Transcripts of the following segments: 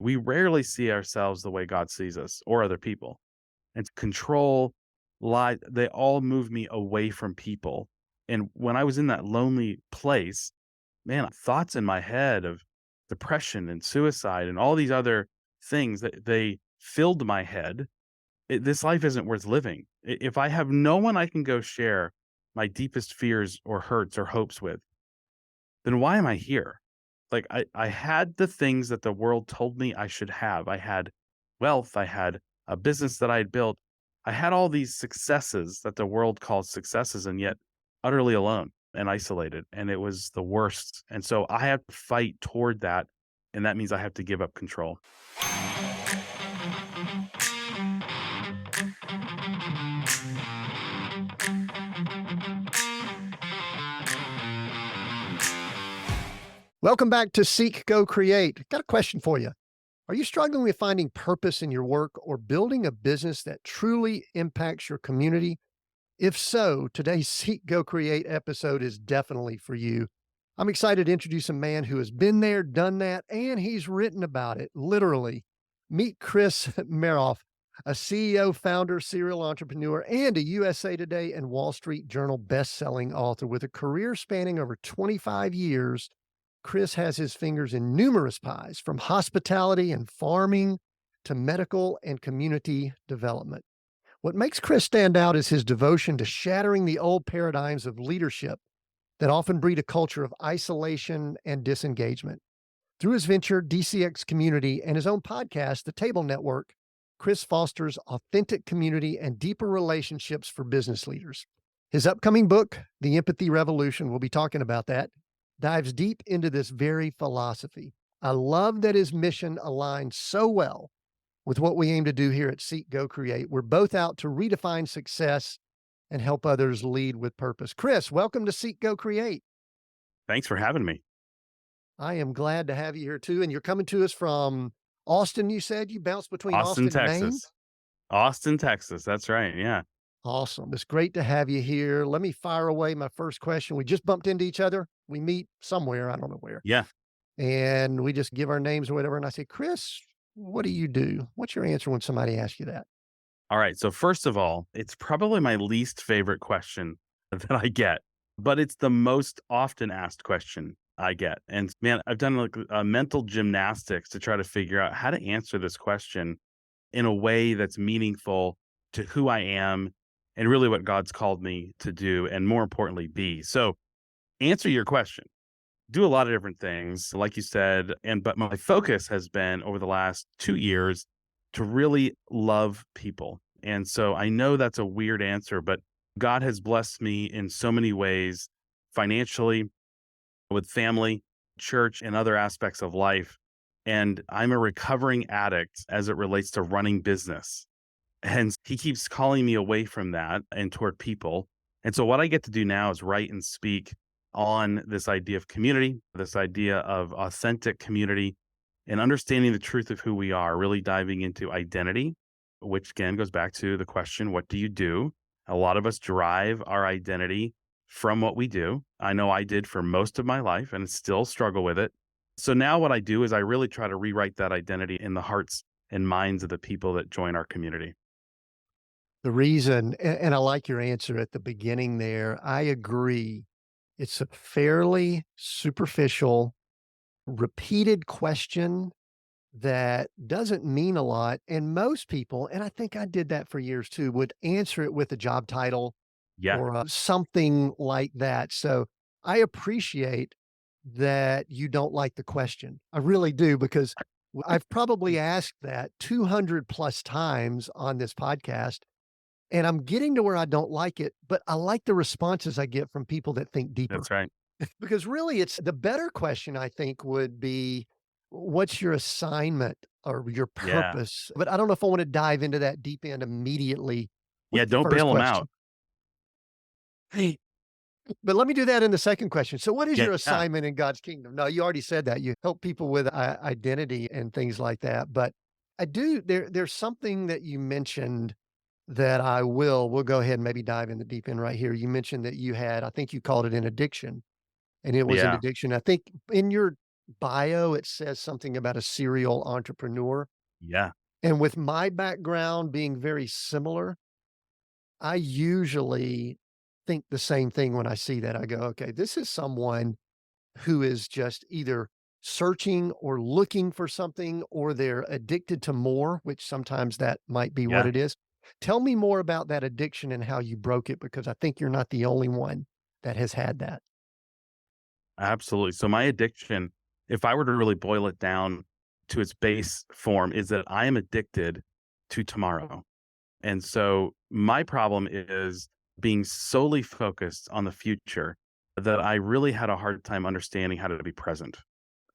We rarely see ourselves the way God sees us or other people. And control, lie, they all move me away from people. And when I was in that lonely place, man, thoughts in my head of depression and suicide and all these other things that they filled my head. This life isn't worth living. If I have no one I can go share my deepest fears or hurts or hopes with, then why am I here? Like I had the things that the world told me I should have. I had wealth, I had a business that I had built. I had all these successes that the world calls successes, and yet utterly alone and isolated. And it was the worst. And so I have to fight toward that. And that means I have to give up control. Welcome back to Seek, Go, Create. Got a question for you. Are you struggling with finding purpose in your work or building a business that truly impacts your community? If so, today's Seek, Go, Create episode is definitely for you. I'm excited to introduce a man who has been there, done that, and he's written about it, literally. Meet Chris Meroff, a CEO, founder, serial entrepreneur, and a USA Today and Wall Street Journal best-selling author with a career spanning over 25 years. Chris has his fingers in numerous pies, from hospitality and farming to medical and community development. What makes Chris stand out is his devotion to shattering the old paradigms of leadership that often breed a culture of isolation and disengagement. Through his venture, DCX Community, and his own podcast, The Table Network, Chris fosters authentic community and deeper relationships for business leaders. His upcoming book, The Empathy Revolution, we'll be talking about that, dives deep into this very philosophy. I love that his mission aligns so well with what we aim to do here at Seek, Go, Create. We're both out to redefine success and help others lead with purpose. Chris, welcome to Seek, Go, Create. Thanks for having me. I am glad to have you here too. And you're coming to us from Austin, you said? You bounced between Austin, Austin and Maine? Texas. Austin, Texas. That's right. Yeah. Awesome. It's great to have you here. Let me fire away my first question. We just bumped into each other. We meet somewhere, I don't know where. Yeah. And we just give our names or whatever. And I say, Chris, what do you do? What's your answer when somebody asks you that? All right. So, first of all, it's probably my least favorite question that I get, but it's the most often asked question I get. And man, I've done like a mental gymnastics to try to figure out how to answer this question in a way that's meaningful to who I am and really what God's called me to do, and more importantly, be. So, answer your question. Do a lot of different things, like you said, but my focus has been over the last 2 years to really love people. And so I know that's a weird answer, but God has blessed me in so many ways, financially, with family, church, and other aspects of life. And I'm a recovering addict as it relates to running business. And he keeps calling me away from that and toward people. And so what I get to do now is write and speak on this idea of community, this idea of authentic community, and understanding the truth of who we are, really diving into identity, which again goes back to the question, what do you do? A lot of us derive our identity from what we do. I know I did for most of my life and still struggle with it. So now what I do is I really try to rewrite that identity in the hearts and minds of the people that join our community. The reason, and I like your answer at the beginning there, I agree. It's a fairly superficial, repeated question that doesn't mean a lot. And most people, and I think I did that for years too, would answer it with a job title Yeah, or something like that. So I appreciate that you don't like the question. I really do, because I've probably asked that 200 plus times on this podcast, and I'm getting to where I don't like it, but I like the responses I get from people that think deeper. that's right. Because really, it's the better question, I think, would be, what's your assignment or your Yeah. purpose? But I don't know if I want to dive into that deep end immediately with Yeah, the don't first bail them out. question. Hey, but let me do that in the second question. So what is your Yeah. assignment in God's kingdom? No, you already said that. You help people with identity and things like that. But I do, there's something that you mentioned that we'll go ahead and maybe dive in the deep end right here. You mentioned that you had, I think you called it an addiction, and it was an Yeah. addiction. I think in your bio, it says something about a serial entrepreneur. Yeah. And with my background being very similar, I usually think the same thing when I see that. I go, okay, this is someone who is just either searching or looking for something, or they're addicted to more, which sometimes that might be what Yeah. it is. Tell me more about that addiction and how you broke it, because I think you're not the only one that has had that. Absolutely. So my addiction, if I were to really boil it down to its base form, is that I am addicted to tomorrow. And so my problem is being solely focused on the future that I really had a hard time understanding how to be present.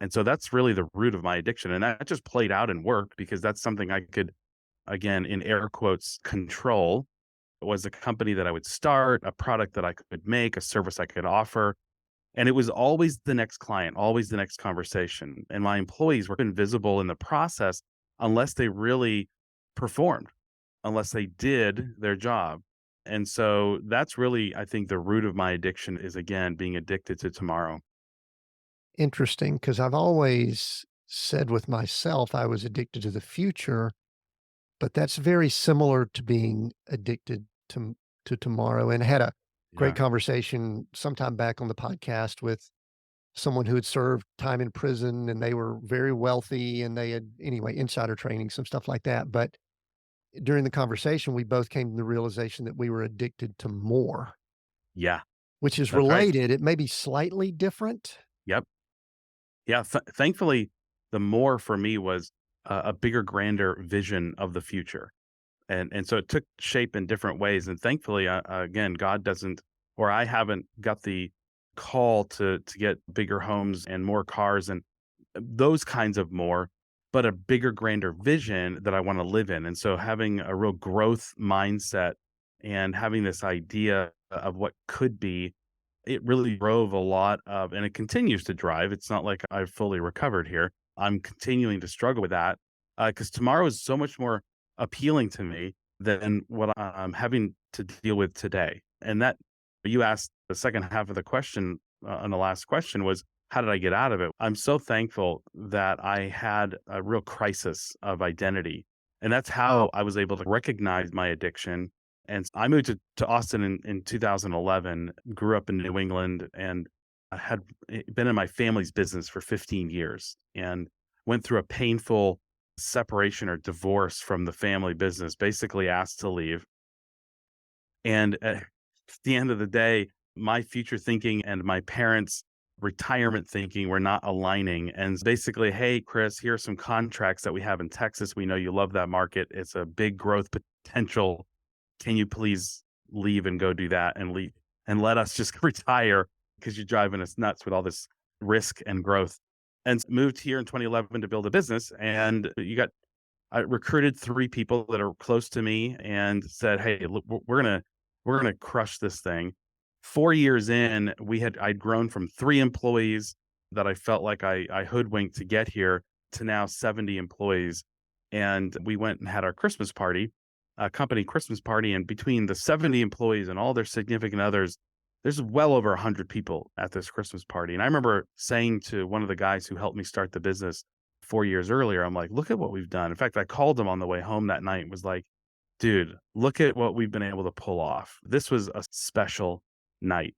And so that's really the root of my addiction. And that just played out in work because that's something I could, again, in air quotes, control. It was a company that I would start, a product that I could make, a service I could offer. And it was always the next client, always the next conversation. And my employees were invisible in the process unless they really performed, unless they did their job. And so that's really, I think, the root of my addiction is, again, being addicted to tomorrow. Interesting, because I've always said with myself I was addicted to the future, but that's very similar to being addicted to tomorrow. And I had a great Yeah. conversation sometime back on the podcast with someone who had served time in prison, and they were very wealthy, and they had, anyway, insider training, some stuff like that. But during the conversation, we both came to the realization that we were addicted to more, Yeah. which is That's right. related. It may be slightly different. Yep. Yeah. Thankfully, the more for me was a bigger, grander vision of the future. And so it took shape in different ways, and thankfully, again, God doesn't, or I haven't got the call to get bigger homes and more cars and those kinds of more, but a bigger, grander vision that I wanna live in, and so having a real growth mindset and having this idea of what could be, it really drove a lot of, and it continues to drive, it's not like I've fully recovered here. I'm continuing to struggle with that, because tomorrow is so much more appealing to me than what I'm having to deal with today. And that you asked the second half of the question, on the last question was, how did I get out of it? I'm so thankful that I had a real crisis of identity. And that's how I was able to recognize my addiction. And I moved to Austin in 2011, grew up in New England, and I had been in my family's business for 15 years and went through a painful separation or divorce from the family business, basically asked to leave. And at the end of the day, my future thinking and my parents' retirement thinking were not aligning. And basically, hey, Chris, here are some contracts that we have in Texas. We know you love that market. It's a big growth potential. Can you please leave and go do that and leave and let us just retire because you're driving us nuts with all this risk and growth? And moved here in 2011 to build a business. And you got I recruited 3 people that are close to me and said, "Hey, look, we're gonna crush this thing." 4 years in, I'd grown from 3 employees that I felt like I hoodwinked to get here to now 70 employees, and we went and had our Christmas party, a company Christmas party, and between the 70 employees and all their significant others, there's well over 100 people at this Christmas party, and I remember saying to one of the guys who helped me start the business 4 years earlier, I'm like, "Look at what we've done." In fact, I called him on the way home that night and was like, "Dude, look at what we've been able to pull off. This was a special night."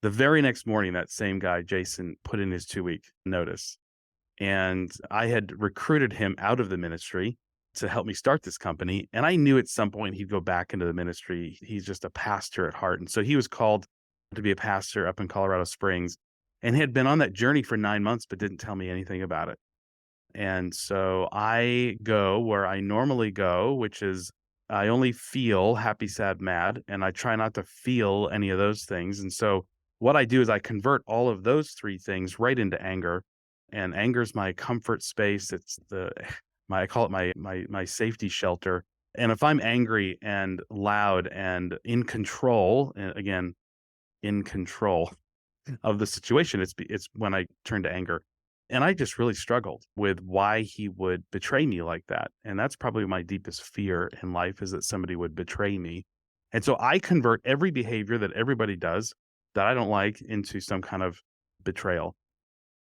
The very next morning, that same guy, Jason, put in his 2-week notice, and I had recruited him out of the ministry to help me start this company, and I knew at some point he'd go back into the ministry. He's just a pastor at heart, and so he was called to be a pastor up in Colorado Springs, and he had been on that journey for 9 months, but didn't tell me anything about it. And so I go where I normally go, which is I only feel happy, sad, mad, and I try not to feel any of those things. And so what I do is I convert all of those 3 things right into anger. And anger is my comfort space. It's the my I call it my safety shelter. And if I'm angry and loud and in control, and again, in control of the situation. It's when I turn to anger. And I just really struggled with why he would betray me like that. And that's probably my deepest fear in life is that somebody would betray me. And so I convert every behavior that everybody does that I don't like into some kind of betrayal.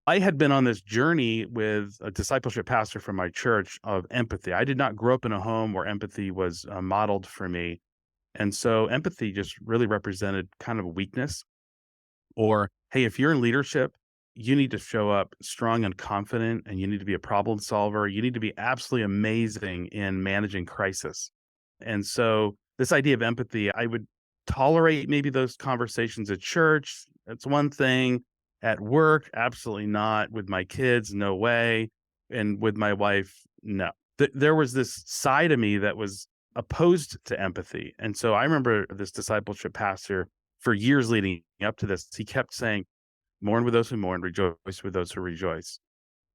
I had been on this journey with a discipleship pastor from my church of empathy. I did not grow up in a home where empathy was modeled for me. And so empathy just really represented kind of weakness. Or, hey, if you're in leadership, you need to show up strong and confident, and you need to be a problem solver. You need to be absolutely amazing in managing crisis. And so, this idea of empathy, I would tolerate maybe those conversations at church. That's one thing. At work, absolutely not. With my kids, no way. And with my wife, no. There was this side of me that was opposed to empathy. And so I remember this discipleship pastor for years leading up to this, he kept saying, "Mourn with those who mourn, rejoice with those who rejoice."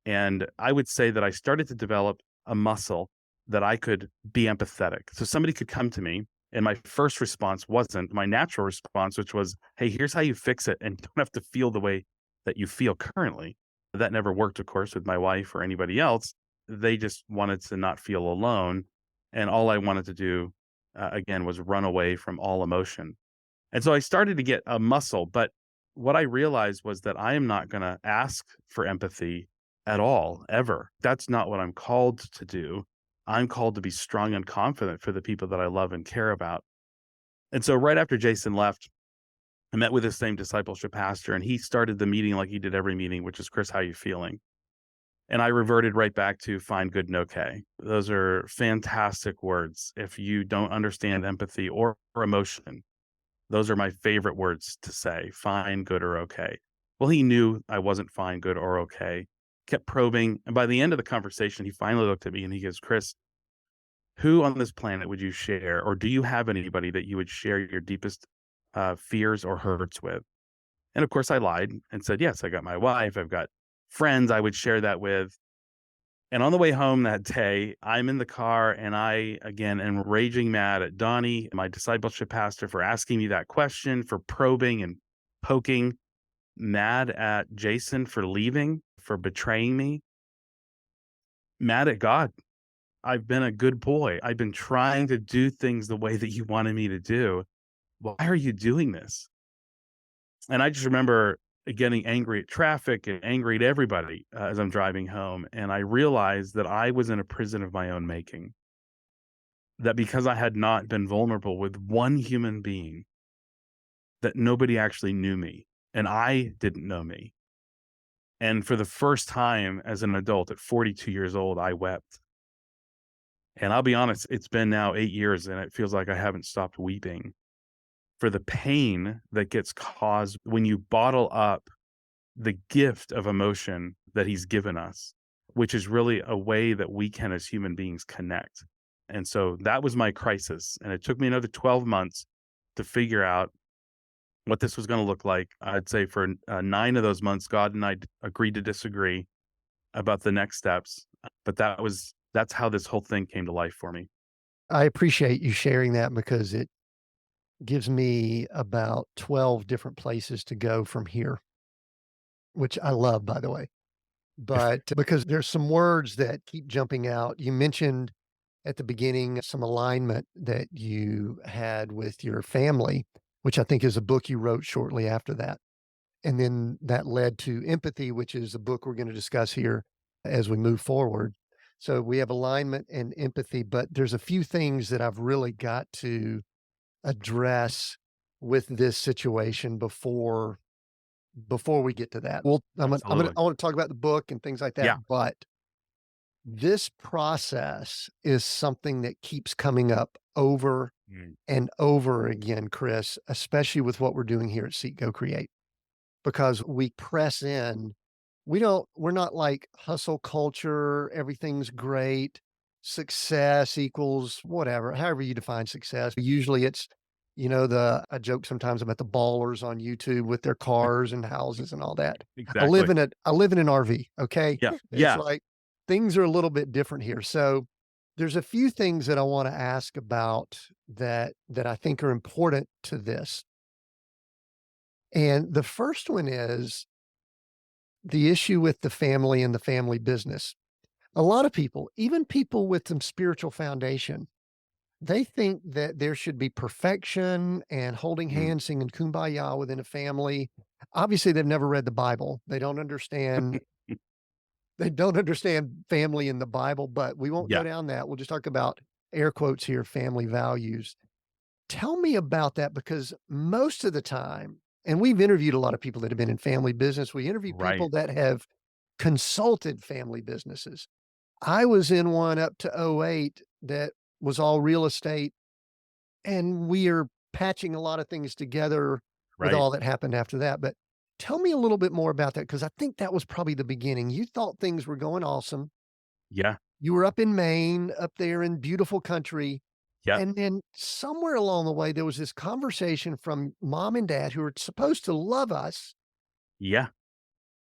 And I would say that I started to develop a muscle that I could be empathetic. So somebody could come to me, and my first response wasn't my natural response, which was, "Hey, here's how you fix it, and you don't have to feel the way that you feel currently." That never worked, of course, with my wife or anybody else. They just wanted to not feel alone. And all I wanted to do, again, was run away from all emotion. And so I started to get a muscle, but what I realized was that I am not going to ask for empathy at all, ever. That's not what I'm called to do. I'm called to be strong and confident for the people that I love and care about. And so right after Jason left, I met with the same discipleship pastor, and he started the meeting like he did every meeting, which is, "Chris, how you feeling?" And I reverted right back to fine, good, and okay. Those are fantastic words. If you don't understand empathy or emotion, those are my favorite words to say, fine, good, or okay. Well, he knew I wasn't fine, good, or okay, kept probing. And by the end of the conversation, he finally looked at me and he goes, "Chris, who on this planet would you share, or do you have anybody that you would share your deepest fears or hurts with?" And of course, I lied and said, "Yes, I got my wife. I've got friends I would share that with." And on the way home that day, I'm in the car and I, again, am raging mad at Donnie, my discipleship pastor, for asking me that question, for probing and poking, mad at Jason for leaving, for betraying me, mad at God. I've been a good boy. I've been trying to do things the way that you wanted me to do. Why are you doing this? And I just remember getting angry at traffic and angry at everybody as I'm driving home. And I realized that I was in a prison of my own making. That because I had not been vulnerable with one human being, that nobody actually knew me, and I didn't know me. And for the first time as an adult at 42 years old, I wept. And I'll be honest, it's been now 8 years, and it feels like I haven't stopped weeping for the pain that gets caused when you bottle up the gift of emotion that he's given us, which is really a way that we can, as human beings, connect. And so that was my crisis. And it took me another 12 months to figure out what this was going to look like. I'd say for 9 of those months, God and I agreed to disagree about the next steps. But that's how this whole thing came to life for me. I appreciate you sharing that because it gives me about 12 different places to go from here, which I love, by the way. But because there's some words that keep jumping out. You mentioned at the beginning some alignment that you had with your family, which I think is a book you wrote shortly after that. And then that led to Empathy, which is a book we're going to discuss here as we move forward. So we have alignment and empathy, but there's a few things that I've really got to address with this situation before we get to that. Well, Absolutely. I want to talk about the book and things like that, Yeah. but this process is something that keeps coming up over Mm. and over again, Chris, especially with what we're doing here at Seek Go Create, because we press in. We're not like hustle culture, everything's great, success equals whatever, however you define success. Usually it's, I joke sometimes about the ballers on YouTube with their cars and houses and all that. Exactly. I live in an RV, okay? Yeah. It's Yeah. like things are a little bit different here. So there's a few things that I want to ask about that I think are important to this. And the first one is the issue with the family and the family business. A lot of people, even people with some spiritual foundation, They think that there should be perfection and holding Mm. hands, singing kumbaya within a family. Obviously, they've never read the Bible. They don't understand family in the Bible, but we won't go Yeah, down that. We'll just talk about air quotes here, family values. Tell me about that because most of the time, and we've interviewed a lot of people that have been in family business. We interview people right, that have consulted family businesses. I was in one up to '08 that was all real estate, and we are patching a lot of things together with right. all that happened after that. But tell me a little bit more about that because I think that was probably the beginning. You thought things were going awesome. Yeah, You were up in Maine, up there in beautiful country. yep, And then somewhere along the way, there was this conversation from mom and dad who are supposed to love us. yeah,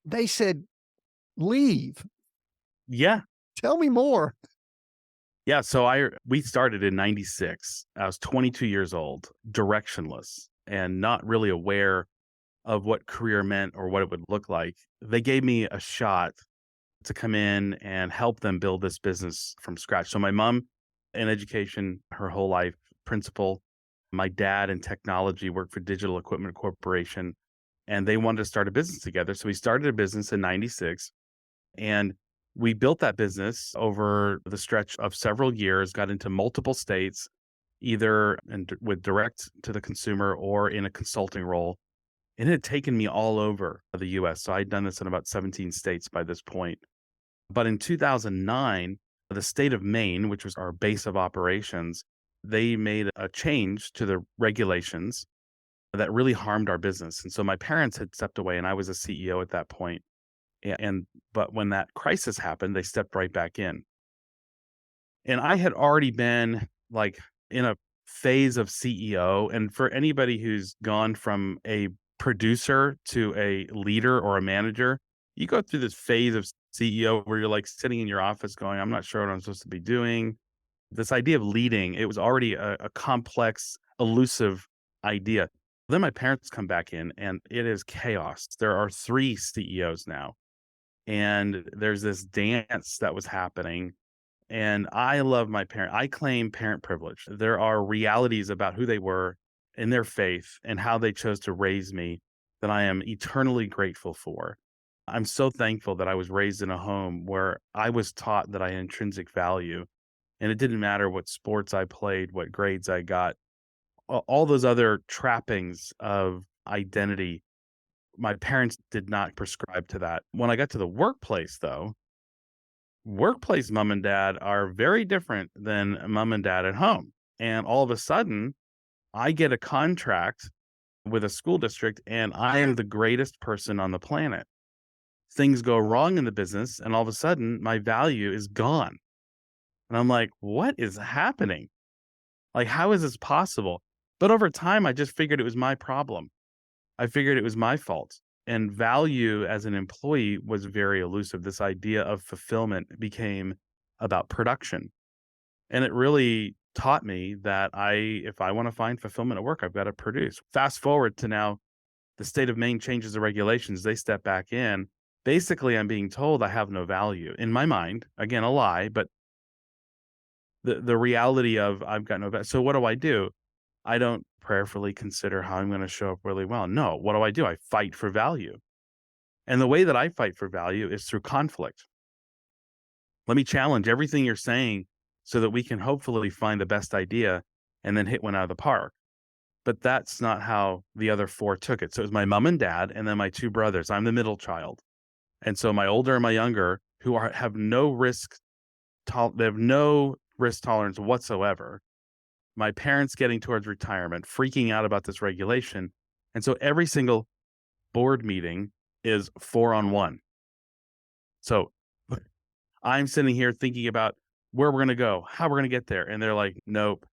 They said, leave. yeah. Tell me more. Yeah, so we started in '96. I was 22 years old, directionless, and not really aware of what career meant or what it would look like. They gave me a shot to come in and help them build this business from scratch. So my mom in education her whole life, principal. My dad in technology, worked for Digital Equipment Corporation, and they wanted to start a business together. So we started a business in '96, and we built that business over the stretch of several years, got into multiple states, either with direct to the consumer or in a consulting role. And it had taken me all over the US. So I'd done this in about 17 states by this point. But in 2009, the state of Maine, which was our base of operations, they made a change to the regulations that really harmed our business. And so my parents had stepped away and I was a CEO at that point. But when that crisis happened, they stepped right back in. And I had already been like in a phase of CEO. And for anybody who's gone from a producer to a leader or a manager, you go through this phase of CEO where you're like sitting in your office going, I'm not sure what I'm supposed to be doing. This idea of leading, it was already a complex, elusive idea. Then my parents come back in and it is chaos. There are three CEOs now. And there's this dance that was happening, and I love my parent I claim parent privilege. There are realities about who they were in their faith and how they chose to raise me that I am eternally grateful for. I'm so thankful that I was raised in a home where I was taught that I had intrinsic value, and it didn't matter what sports I played, what grades I got, all those other trappings of identity. My parents did not prescribe to that. When I got to the workplace, though, workplace mom and dad are very different than mom and dad at home. And all of a sudden, I get a contract with a school district and I am the greatest person on the planet. Things go wrong in the business, and all of a sudden, my value is gone. And I'm like, what is happening? Like, how is this possible? But over time, I just figured it was my problem. I figured it was my fault. And value as an employee was very elusive. This idea of fulfillment became about production. And it really taught me that if I want to find fulfillment at work, I've got to produce. Fast forward to now, the state of Maine changes the regulations. They step back in. Basically, I'm being told I have no value in my mind. Again, a lie, but the reality of I've got no value. So what do? I don't prayerfully consider how I'm going to show up really well. No, what do? I fight for value. And the way that I fight for value is through conflict. Let me challenge everything you're saying so that we can hopefully find the best idea and then hit one out of the park. But that's not how the other four took it. So it was my mom and dad, and then my two brothers. I'm the middle child. And so my older and my younger, have no they have no risk tolerance whatsoever. My parents getting towards retirement, freaking out about this regulation. And so every single board meeting is 4-on-1. So I'm sitting here thinking about where we're going to go, how we're going to get there. And they're like, nope.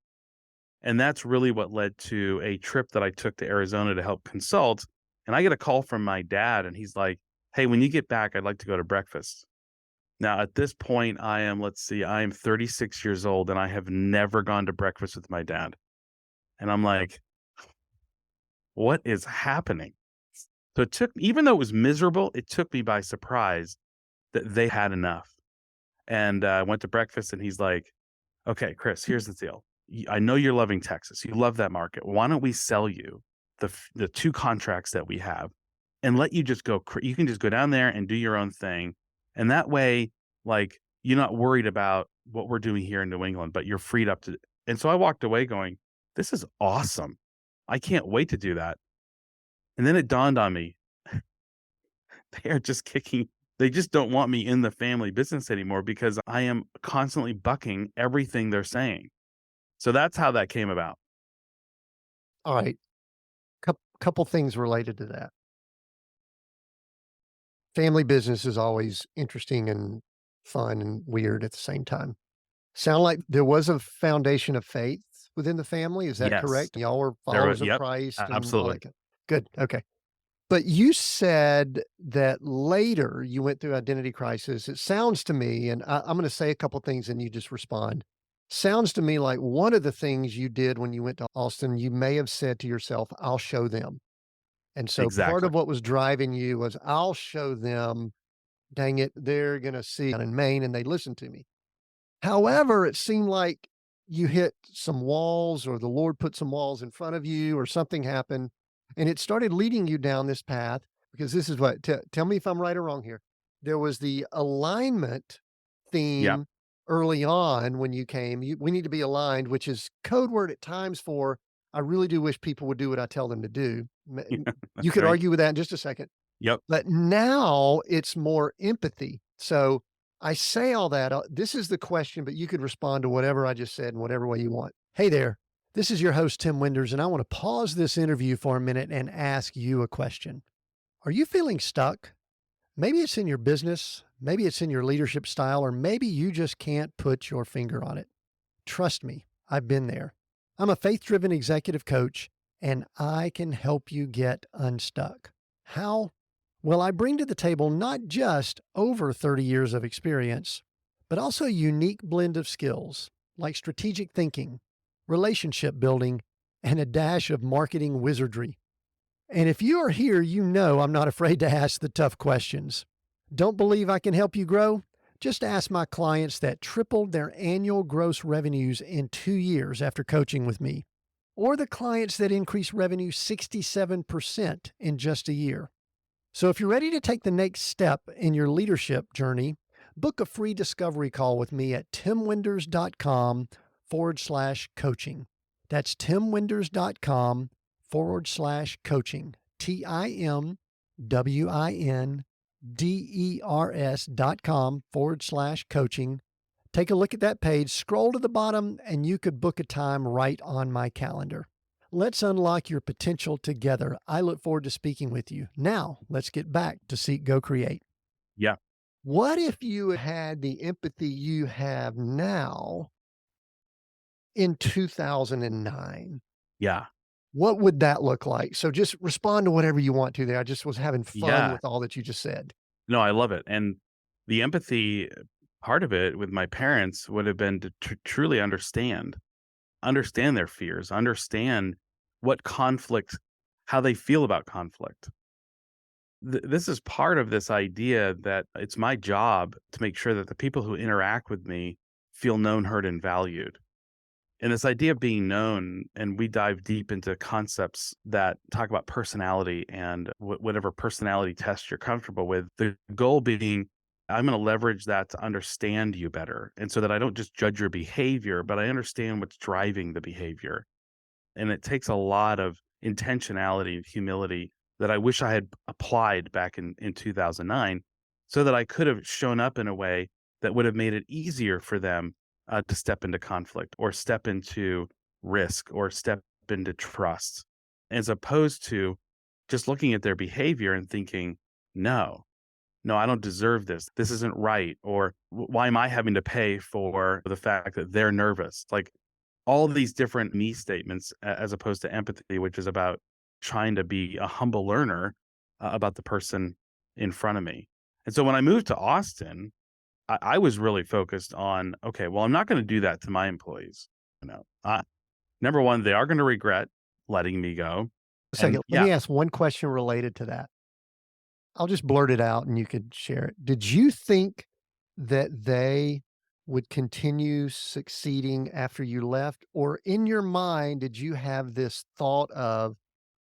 And that's really what led to a trip that I took to Arizona to help consult. And I get a call from my dad, and he's like, hey, when you get back, I'd like to go to breakfast. Now, at this point, I am 36 years old, and I have never gone to breakfast with my dad. And I'm like, what is happening? So it took, even though it was miserable, it took me by surprise that they had enough. And I went to breakfast, and he's like, okay, Chris, here's the deal. I know you're loving Texas. You love that market. Why don't we sell you the 2 contracts that we have and let you just you can just go down there and do your own thing. And that way, like, you're not worried about what we're doing here in New England, but you're freed up to. And so I walked away going, "This is awesome. I can't wait to do that." And then it dawned on me, they are just kicking they just don't want me in the family business anymore because I am constantly bucking everything they're saying. So that's how that came about. All right. Couple things related to that. Family business is always interesting and fun and weird at the same time. Sound like there was a foundation of faith within the family, is that Yes. correct? Y'all were There were followers of yep, Christ and all absolutely. that good, okay. But you said that later you went through identity crisis. It sounds to me, and I'm gonna say a couple things and you just respond. Sounds to me like one of the things you did when you went to Austin, you may have said to yourself, "I'll show them." And so part Exactly. of what was driving you was, "I'll show them. Dang it, they're gonna see down in Maine and they listen to me." However, it seemed like you hit some walls or the Lord put some walls in front of you or something happened, and it started leading you down this path because this is what tell me if I'm right or wrong here. There was the alignment Yep. theme early on when you came. We need to be aligned, which is code word at times for I really do wish people would do what I tell them to do. You That's could right. argue with that in just a second. Yep. But now it's more empathy. So I say all that. This is the question, but you could respond to whatever I just said in whatever way you want. Hey there. This is your host, Tim Winders, and I want to pause this interview for a minute and ask you a question. Are you feeling stuck? Maybe it's in your business, maybe it's in your leadership style, or maybe you just can't put your finger on it. Trust me, I've been there. I'm a faith driven executive coach, and I can help you get unstuck. How? Well, I bring to the table not just over 30 years of experience, but also a unique blend of skills like strategic thinking, relationship building, and a dash of marketing wizardry. And if you are here, you know I'm not afraid to ask the tough questions. Don't believe I can help you grow? Just ask my clients that tripled their annual gross revenues in 2 years after coaching with me, or the clients that increased revenue 67% in just a year. So if you're ready to take the next step in your leadership journey, book a free discovery call with me at timwinders.com/coaching. That's timwinders.com/coaching. TIMWINDERS.com/coaching. Take a look at that page, scroll to the bottom, and you could book a time right on my calendar. Let's unlock your potential together. I look forward to speaking with you. Now, let's get back to Seek, Go, Create. Yeah. What if you had the empathy you have now in 2009? Yeah. What would that look like? So just respond to whatever you want to there. I just was having fun Yeah. with all that you just said. No, I love it. And the empathy part of it with my parents would have been to truly understand their fears, understand what conflict how they feel about conflict. This is part of this idea that it's my job to make sure that the people who interact with me feel known, heard, and valued. And this idea of being known, and we dive deep into concepts that talk about personality and whatever personality test you're comfortable with. The goal being, I'm going to leverage that to understand you better. And so that I don't just judge your behavior, but I understand what's driving the behavior. And it takes a lot of intentionality and humility that I wish I had applied back in 2009 so that I could have shown up in a way that would have made it easier for them to step into conflict or step into risk or step into trust, as opposed to just looking at their behavior and thinking, no, no, I don't deserve this. This isn't right. Or why am I having to pay for the fact that they're nervous? Like, all of these different me statements as opposed to empathy, which is about trying to be a humble learner about the person in front of me. And so when I moved to Austin, I was really focused on, okay, well, I'm not going to do that to my employees. Number one, they are going to regret letting me go. A And second, let yeah, me ask one question related to that. I'll just blurt it out and you could share it. Did you think that they would continue succeeding after you left? Or in your mind, did you have this thought of,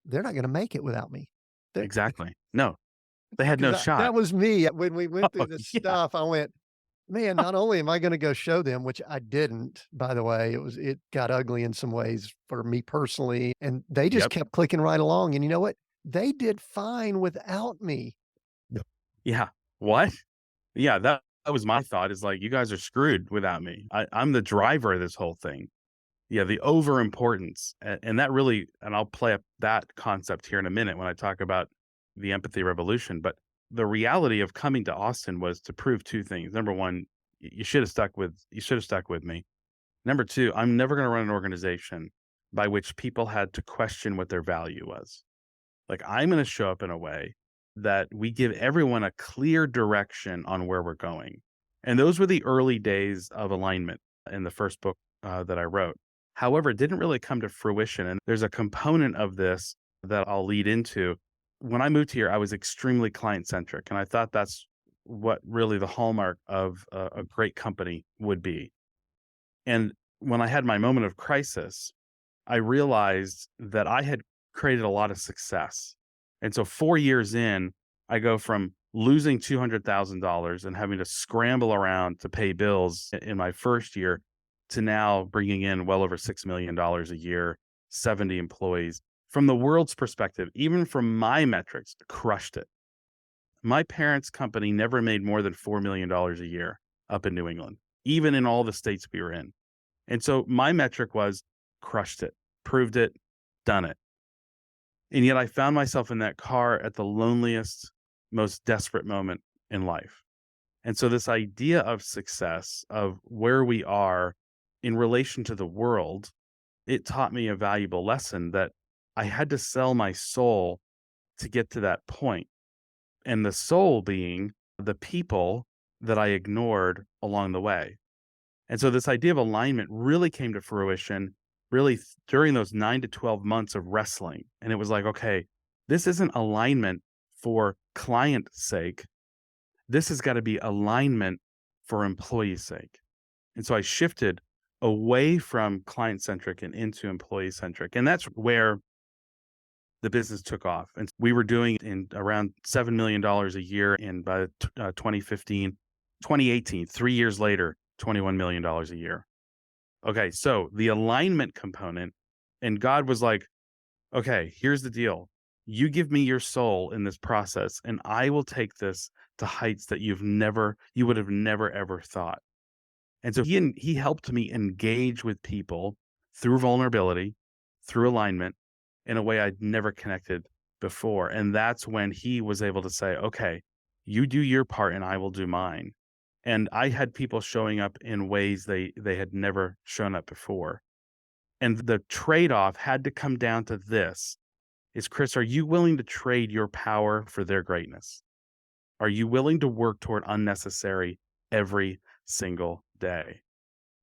they're not going to make it without me? Exactly. No, they had no Because shot. that was me when we went Oh, through this yeah. stuff. I went, man, not only am I gonna go show them, which I didn't, by the way, it got ugly in some ways for me personally, and they just Yep. kept clicking right along, and you know what? They did fine without me. Yep. Yeah. What? Yeah, that was my thought is like, "You guys are screwed without me. I'm the driver of this whole thing." Yeah, the over importance, and that really and I'll play up that concept here in a minute when I talk about the empathy revolution, but the reality of coming to Austin was to prove 2 things. Number 1, you should have stuck with me. Number 2, I'm never gonna run an organization by which people had to question what their value was. Like, I'm gonna show up in a way that we give everyone a clear direction on where we're going. And those were the early days of alignment in the first book that I wrote. However, it didn't really come to fruition. And there's a component of this that I'll lead into. When I moved here, I was extremely client centric. And I thought that's what really the hallmark of a great company would be. And when I had my moment of crisis, I realized that I had created a lot of success. And so 4 years in, I go from losing $200,000 and having to scramble around to pay bills in my first year to now bringing in well over $6 million a year, 70 employees. From the world's perspective, even from my metrics, crushed it. My parents' company never made more than $4 million a year up in New England, even in all the states we were in. And so my metric was crushed it, proved it, done it. And yet I found myself in that car at the loneliest, most desperate moment in life. And so this idea of success, of where we are in relation to the world, it taught me a valuable lesson that I had to sell my soul to get to that point. And the soul being the people that I ignored along the way. And so this idea of alignment really came to fruition really during those 9 to 12 months of wrestling. And it was like, okay, this isn't alignment for client sake. This has got to be alignment for employee sake. And so I shifted away from client centric and into employee centric. And that's where the business took off. And we were doing in around $7 million a year in by 2015, 2018, 3 years later, $21 million a year. Okay, so the alignment component, and God was like, okay, here's the deal. You give me your soul in this process, and I will take this to heights that you would have never ever thought. And so he helped me engage with people through vulnerability, through alignment in a way I'd never connected before. And that's when he was able to say, okay, you do your part and I will do mine. And I had people showing up in ways they had never shown up before. And the trade-off had to come down to this is Chris, are you willing to trade your power for their greatness? Are you willing to work toward unnecessary every single day?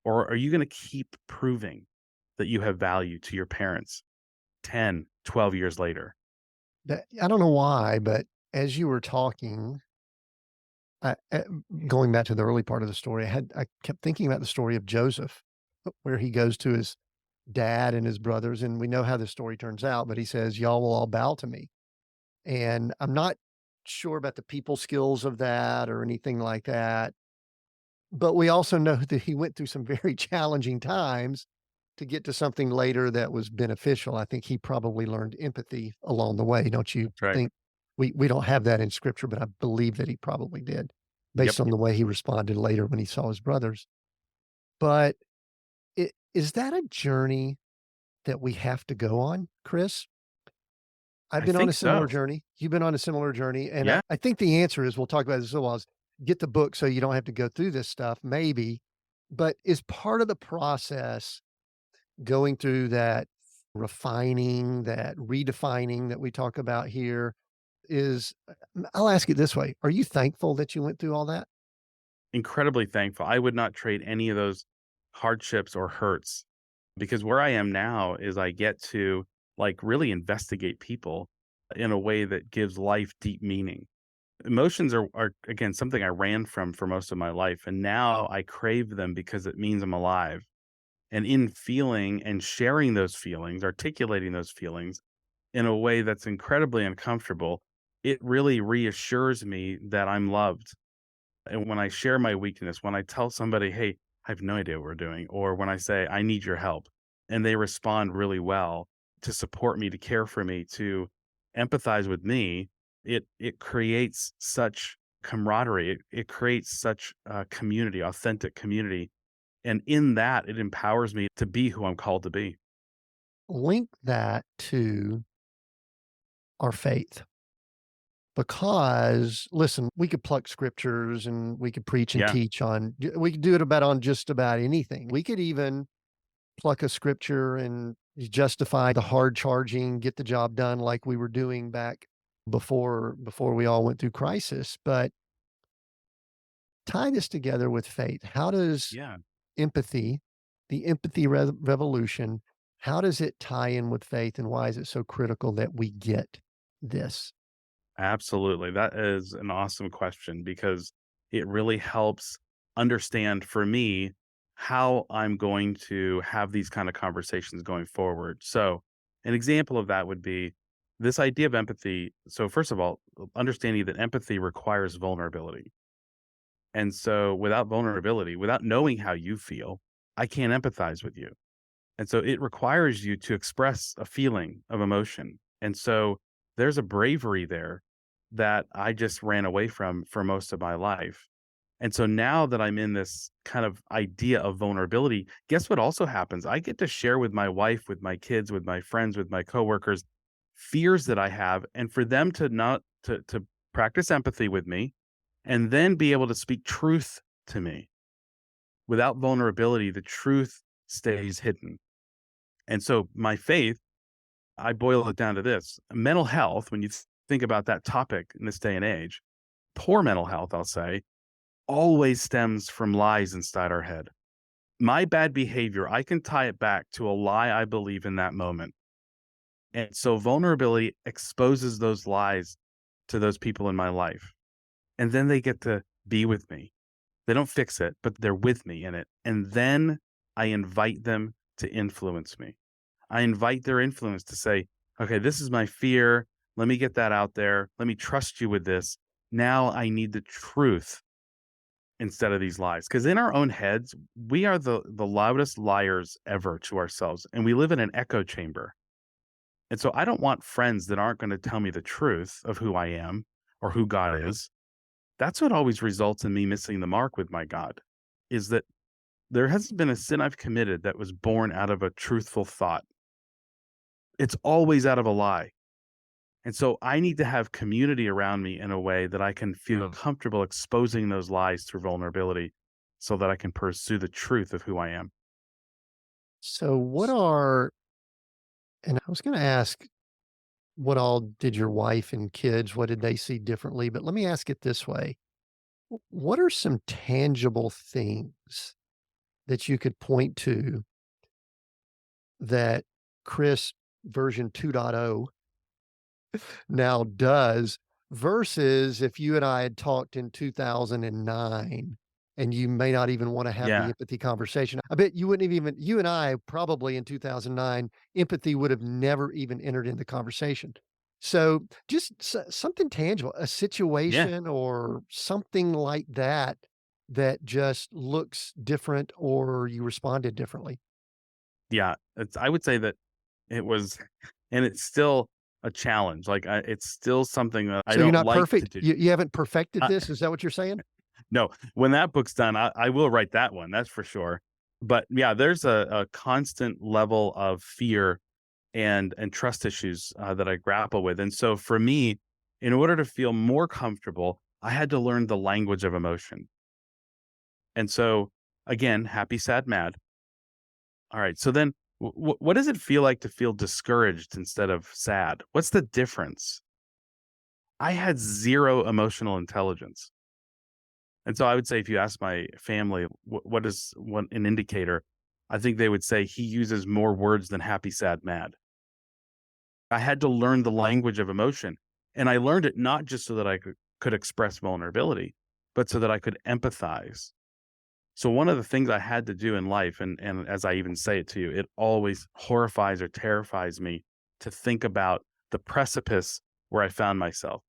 Or are you going to keep proving that you have value to your parents 10, 12 years later? That I don't know why, but as you were talking, going back to the early part of the story, I kept thinking about the story of Joseph, where he goes to his dad and his brothers, and we know how the story turns out, but he says, "Y'all will all bow to me." And I'm not sure about the people skills of that or anything like that, but we also know that he went through some very challenging times to get to something later that was beneficial. I think he probably learned empathy along the way, don't you That's right. think? We don't have that in scripture, but I believe that he probably did Yep. based on the way he responded later when he saw his brothers. But is that a journey that we have to go on, Chris? I've I been on think a similar so. journey. You've been on a similar journey. And Yeah. I think the answer is we'll talk about this a while is get the book so you don't have to go through this stuff, maybe. But is part of the process going through that refining, that redefining that we talk about here is I'll ask it this way. Are you thankful that you went through all that? Incredibly thankful. I would not trade any of those hardships or hurts because where I am now is I get to like really investigate people in a way that gives life deep meaning. Emotions are again something I ran from for most of my life, and now I crave them because it means I'm alive. And in feeling and sharing those feelings, articulating those feelings in a way that's incredibly uncomfortable, it really reassures me that I'm loved. And when I share my weakness, when I tell somebody, "Hey, I have no idea what we're doing," or when I say, "I need your help," and they respond really well to support me, to care for me, to empathize with me, it creates such camaraderie. It creates such community, authentic community, and in that, it empowers me to be who I'm called to be. Link that to our faith. Because listen, we could pluck scriptures and we could preach and Yeah, teach on we could do it about on just about anything. We could even pluck a scripture and justify the hard charging, get the job done like we were doing back before we all went through crisis. But tie this together with faith. How does yeah. empathy, the empathy revolution, how does it tie in with faith and why is it so critical that we get this? Absolutely. That is an awesome question because it really helps understand for me how I'm going to have these kind of conversations going forward. So, an example of that would be this idea of empathy. So, first of all, understanding that empathy requires vulnerability. And so, without vulnerability, without knowing how you feel, I can't empathize with you. And so it requires you to express a feeling of emotion. And so there's a bravery there that I just ran away from for most of my life. And so now that I'm in this kind of idea of vulnerability, guess what also happens? I get to share with my wife, with my kids, with my friends, with my coworkers, fears that I have, and for them to not to practice empathy with me and then be able to speak truth to me. Without vulnerability, the truth stays hidden. And so my faith, I boil it down to this mental health, when you think about that topic in this day and age, poor mental health, I'll say, always stems from lies inside our head. My bad behavior, I can tie it back to a lie I believe in that moment. And so vulnerability exposes those lies to those people in my life. And then they get to be with me. They don't fix it, but they're with me in it. And then I invite them to influence me. I invite their influence to say, okay, this is my fear. Let me get that out there. Let me trust you with this. Now I need the truth instead of these lies. Because in our own heads, we are the loudest liars ever to ourselves. And we live in an echo chamber. And so I don't want friends that aren't going to tell me the truth of who I am or who God is. That's what always results in me missing the mark with my God, is that there hasn't been a sin I've committed that was born out of a truthful thought. It's always out of a lie. And so I need to have community around me in a way that I can feel comfortable exposing those lies through vulnerability so that I can pursue the truth of who I am. So what are and I was going to ask what all did your wife and kids, what did they see differently? But let me ask it this way. What are some tangible things that you could point to that Chris version 2.0 now does versus if you and I had talked in 2009 and you may not even want to have the Yeah. empathy conversation. I bet you wouldn't have even, you and I probably in 2009, empathy would have never even entered in the conversation. So just something tangible, a Yeah. situation or something like that that just looks different or you responded differently. Yeah. I would say that it was, and it's still a challenge. Like it's still something that I So you're don't not like to perfect. do. You haven't perfected Uh, this. Is that what you're saying? no, when that book's done, I will write that one. That's for sure. But yeah, there's a constant level of fear and trust issues that I grapple with. And so for me, in order to feel more comfortable, I had to learn the language of emotion. And so again, happy, sad, mad. All right. So then what does it feel like to feel discouraged instead of sad? What's the difference? I had zero emotional intelligence. And so I would say if you ask my family what is what an indicator, I think they would say he uses more words than happy, sad, mad. I had to learn the language of emotion, and I learned it not just so that I could could express vulnerability, but so that I could empathize. So one of the things I had to do in life, and as I even say it to you, it always horrifies or terrifies me to think about the precipice where I found myself,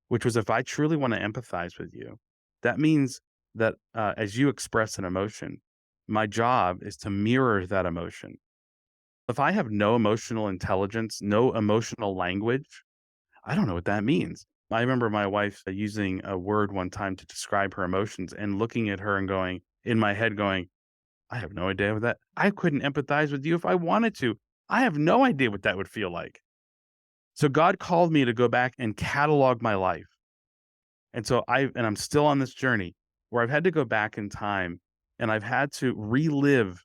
which was if I truly want to empathize with you, that means that as you express an emotion, my job is to mirror that emotion. If I have no emotional intelligence, no emotional language, I don't know what that means. I remember my wife using a word one time to describe her emotions and looking at her and going, in my head, going, I have no idea what that I couldn't empathize with you if I wanted to. I have no idea what that would feel like. So God called me to go back and catalog my life. And so I'm still on this journey where I've had to go back in time and I've had to relive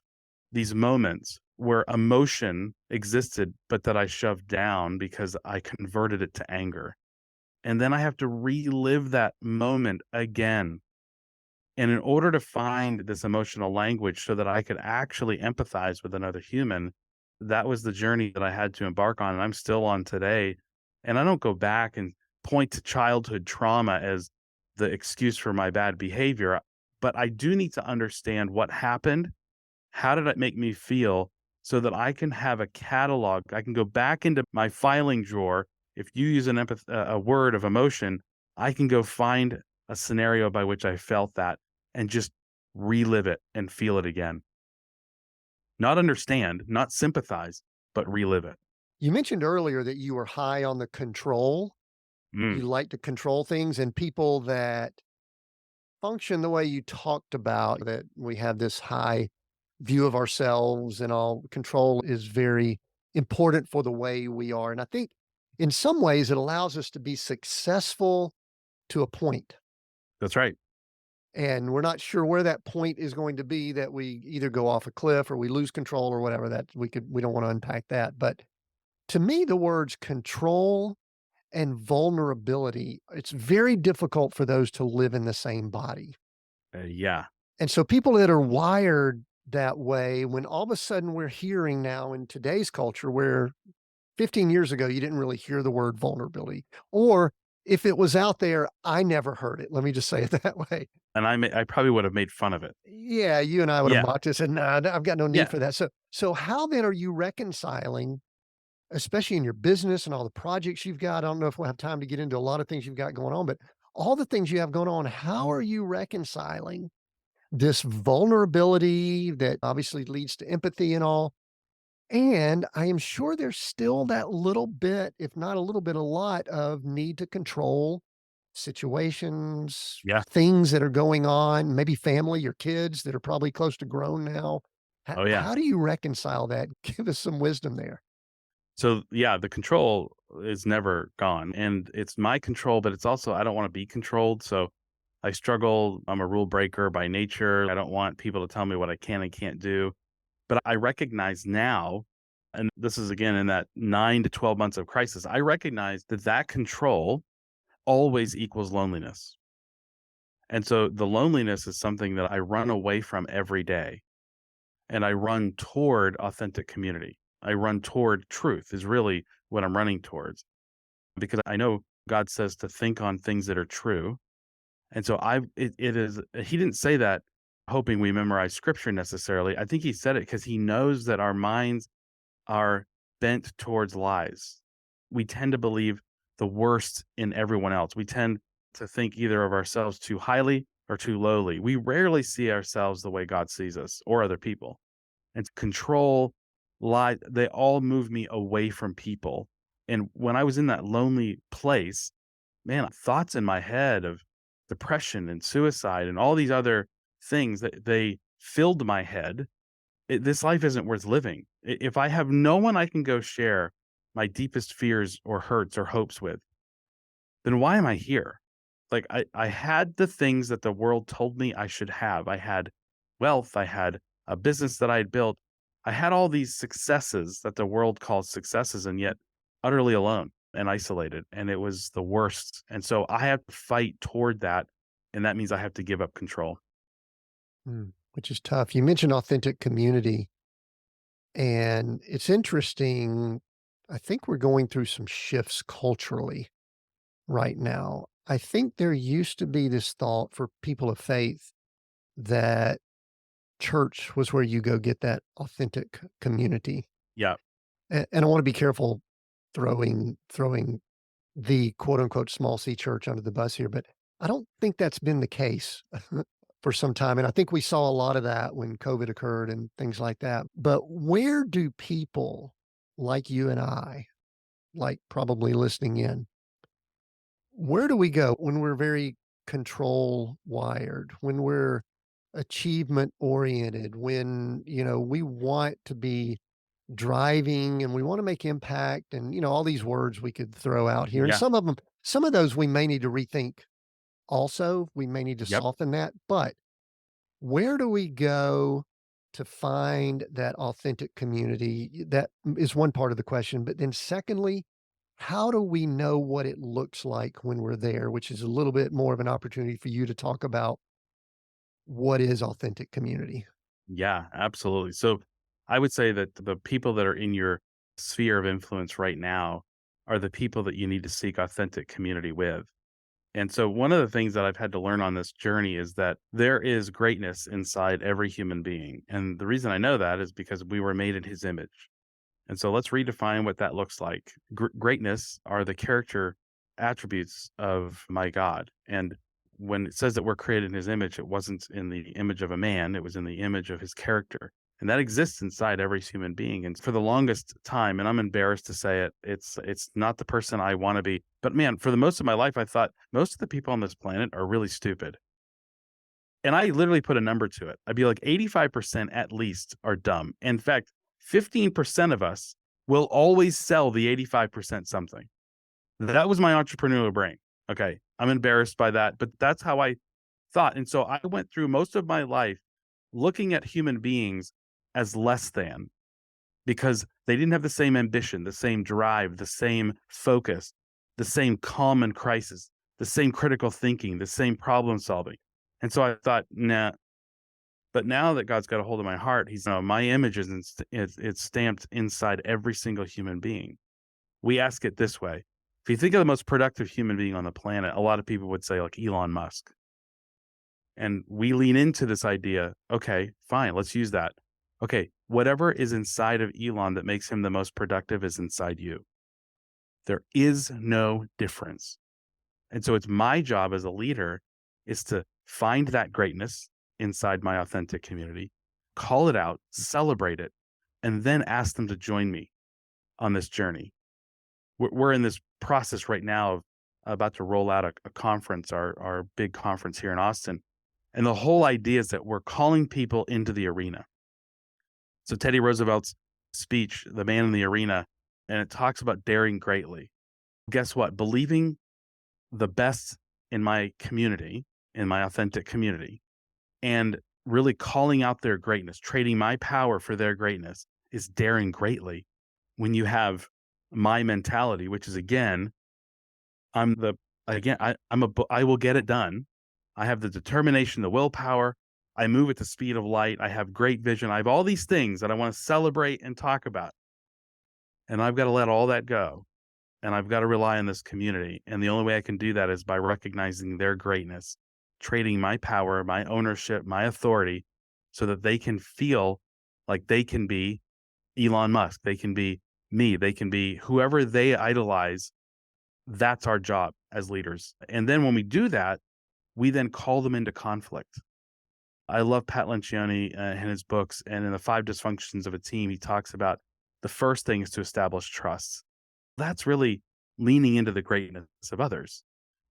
these moments where emotion existed, but that I shoved down because I converted it to anger. And then I have to relive that moment again. And in order to find this emotional language so that I could actually empathize with another human, that was the journey that I had to embark on. And I'm still on today. And I don't go back and point to childhood trauma as the excuse for my bad behavior, but I do need to understand what happened. How did it make me feel so that I can have a catalog? I can go back into my filing drawer. If you use a word of emotion, I can go find a scenario by which I felt that and just relive it and feel it again. Not understand, not sympathize, but relive it. You mentioned earlier that you were high on the control. Mm, You like to control things, and people that function the way you talked about, that we have this high view of ourselves and all control is very important for the way we are. And I think in some ways it allows us to be successful to a point. that's right. And we're not sure where that point is going to be that we either go off a cliff or we lose control or whatever that we don't want to unpack that. But to me, the words control and vulnerability, it's very difficult for those to live in the same body. Yeah. And so people that are wired that way, when all of a sudden we're hearing now in today's culture where 15 years ago you didn't really hear the word vulnerability, or if it was out there, I never heard it. Let me just say it that way. And I probably would have made fun of it. Yeah, you and I would have Yeah. mocked it, said, "Nah, I've got no need Yeah. for that." So how then are you reconciling, especially in your business and all the projects you've got? I don't know if we'll have time to get into a lot of things you've got going on, but all the things you have going on, how are you reconciling this vulnerability that obviously leads to empathy and all? And I am sure there's still that little bit, if not a little bit, a lot of need to control situations, Yeah. things that are going on, maybe family, your kids that are probably close to grown now. Oh, yeah. How do you reconcile that? Give us some wisdom there. So, yeah, the control is never gone, and it's my control, but it's also I don't wanna be controlled, so I struggle. I'm a rule breaker by nature. I don't want people to tell me what I can and can't do, but I recognize now, and this is again in that 9 to 12 months of crisis, I recognize that that control always equals loneliness, and so the loneliness is something that I run away from every day, and I run toward authentic community. I run toward truth is really what I'm running towards. Because I know God says to think on things that are true. And so it is he didn't say that hoping we memorize scripture necessarily. I think he said it because he knows that our minds are bent towards lies. We tend to believe the worst in everyone else. We tend to think either of ourselves too highly or too lowly. We rarely see ourselves the way God sees us or other people. And control, lie, they all move me away from people. And when I was in that lonely place, man, thoughts in my head of depression and suicide and all these other things that they filled my head. This life isn't worth living. If I have no one I can go share my deepest fears or hurts or hopes with, then why am I here? Like I had the things that the world told me I should have. I had wealth, I had a business that I had built. I had all these successes that the world calls successes and yet utterly alone and isolated and it was the worst. And so I have to fight toward that and that means I have to give up control. Which is tough. You mentioned authentic community, and it's interesting. I think we're going through some shifts culturally right now. I think there used to be this thought for people of faith that church was where you go get that authentic community. Yeah. And I want to be careful throwing the quote unquote small C church under the bus here, but I don't think that's been the case for some time. And I think we saw a lot of that when COVID occurred and things like that. But where do people like you and I, like probably listening in, where do we go when we're very control wired, when we're achievement oriented, when, we want to be driving and we want to make impact and, all these words we could throw out here. And Yeah. some of those we may need to rethink also. We may need to Yep. soften that. But where do we go to find that authentic community? That is one part of the question. But then, secondly, how do we know what it looks like when we're there? Which is a little bit more of an opportunity for you to talk about what is authentic community. Yeah, absolutely. So I would say that the people that are in your sphere of influence right now are the people that you need to seek authentic community with. And so one of the things that I've had to learn on this journey is that there is greatness inside every human being. And the reason I know that is because we were made in his image. And so let's redefine what that looks like. Greatness are the character attributes of my God. And when it says that we're created in his image, it wasn't in the image of a man, it was in the image of his character. And that exists inside every human being. And for the longest time, and I'm embarrassed to say it, it's not the person I want to be. But man, for the most of my life, I thought most of the people on this planet are really stupid. And I literally put a number to it. I'd be like 85% at least are dumb. In fact, 15% of us will always sell the 85% something. That was my entrepreneurial brain. Okay. I'm embarrassed by that, but that's how I thought. And so I went through most of my life looking at human beings as less than because they didn't have the same ambition, the same drive, the same focus, the same calm and crisis, the same critical thinking, the same problem solving. And so I thought, nah. But now that God's got a hold of my heart, my image is it's stamped inside every single human being. We ask it this way. If you think of the most productive human being on the planet, a lot of people would say like Elon Musk. And we lean into this idea. Okay, fine, let's use that. Okay, whatever is inside of Elon that makes him the most productive is inside you. There is no difference. And so it's my job as a leader is to find that greatness inside my authentic community, call it out, celebrate it, and then ask them to join me on this journey. We're in this process right now of about to roll out a conference, our big conference here in Austin. And the whole idea is that we're calling people into the arena. So Teddy Roosevelt's speech, The Man in the Arena, and it talks about daring greatly. Guess what? Believing the best in my community, in my authentic community, and really calling out their greatness, trading my power for their greatness is daring greatly when you have my mentality, which is again, I'm the again, I will get it done. I have the determination, the willpower. I move at the speed of light. I have great vision. I have all these things that I want to celebrate and talk about. And I've got to let all that go. And I've got to rely on this community. And the only way I can do that is by recognizing their greatness, trading my power, my ownership, my authority so that they can feel like they can be Elon Musk. They can be me. They can be whoever they idolize. That's our job as leaders. And then when we do that, we then call them into conflict. I love Pat Lencioni and his books. And in the 5 dysfunctions of a team, he talks about the first thing is to establish trust. That's really leaning into the greatness of others,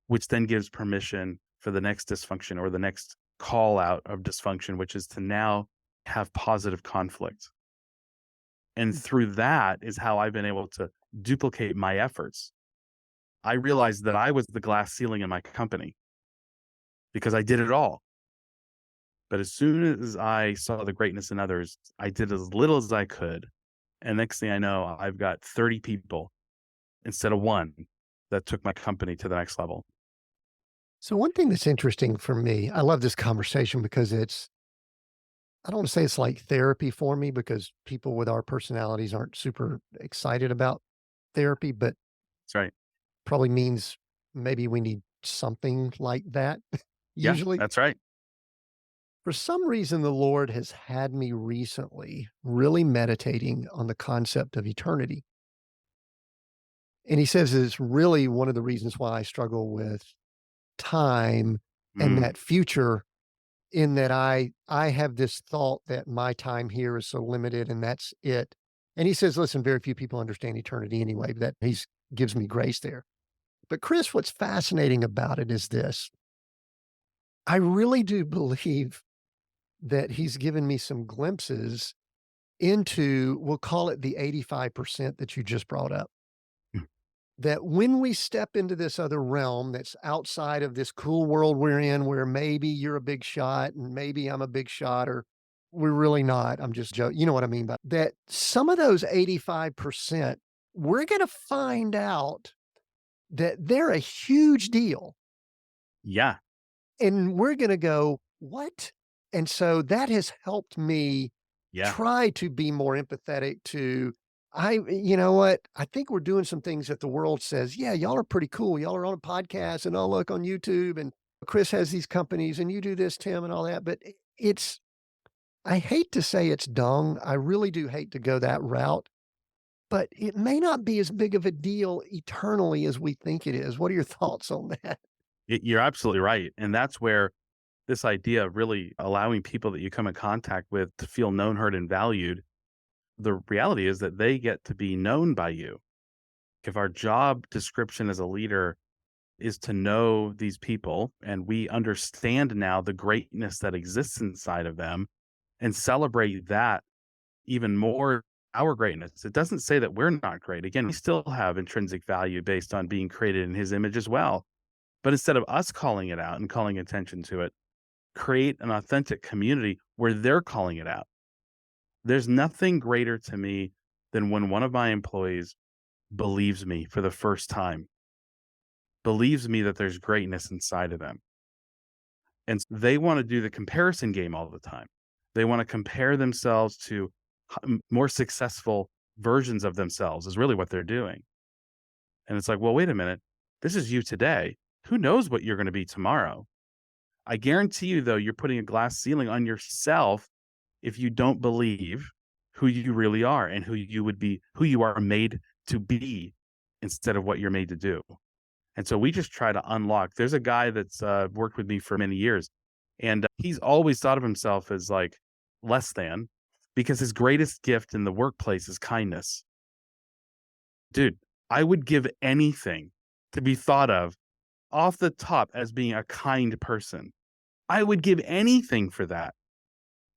which then gives permission for the next dysfunction or the next call out of dysfunction, which is to now have positive conflict. And through that is how I've been able to duplicate my efforts. I realized that I was the glass ceiling in my company because I did it all. But as soon as I saw the greatness in others, I did as little as I could. And next thing I know, I've got 30 people instead of one that took my company to the next level. So, one thing that's interesting for me, I love this conversation because I don't want to say it's like therapy for me because people with our personalities aren't super excited about therapy, but That's right. probably means maybe we need something like that Yeah, usually. that's right. For some reason, the Lord has had me recently really meditating on the concept of eternity. And he says it's really one of the reasons why I struggle with time and Mm, that future, in that I have this thought that my time here is so limited and that's it. And he says, listen, very few people understand eternity anyway, that he's gives me grace there. But Chris, what's fascinating about it is this. I really do believe that he's given me some glimpses into, we'll call it the 85% that you just brought up. mm, That when we step into this other realm that's outside of this cool world we're in, where maybe you're a big shot and maybe I'm a big shot, or we're really not. I'm just joking. You know what I mean by that. Some of those 85%, we're going to find out that they're a huge deal. yeah, And we're gonna go, "What?" And so that has helped me yeah. try to be more empathetic to, you know what? I think we're doing some things that the world says, "Yeah, y'all are pretty cool. Y'all are on a podcast and I'll look on YouTube and Chris has these companies and you do this, Tim, and all that." But it's I hate to say it's dung. I really do hate to go that route, but it may not be as big of a deal eternally as we think it is. What are your thoughts on that? You're absolutely right, and that's where this idea of really allowing people that you come in contact with to feel known, heard, and valued, the reality is that they get to be known by you. If our job description as a leader is to know these people and we understand now the greatness that exists inside of them and celebrate that even more, our greatness. It doesn't say that we're not great. Again, we still have intrinsic value based on being created in his image as well. But instead of us calling it out and calling attention to it, create an authentic community where they're calling it out. There's nothing greater to me than when one of my employees believes me for the first time, believes me that there's greatness inside of them. And they want to do the comparison game all the time. They want to compare themselves to more successful versions of themselves, is really what they're doing. And it's like, well, wait a minute. This is you today. Who knows what you're going to be tomorrow? I guarantee you, though, you're putting a glass ceiling on yourself if you don't believe who you really are and who you are made to be instead of what you're made to do. And so we just try to unlock. There's a guy that's worked with me for many years, and he's always thought of himself as like less than because his greatest gift in the workplace is kindness. Dude, I would give anything to be thought of off the top as being a kind person. I would give anything for that.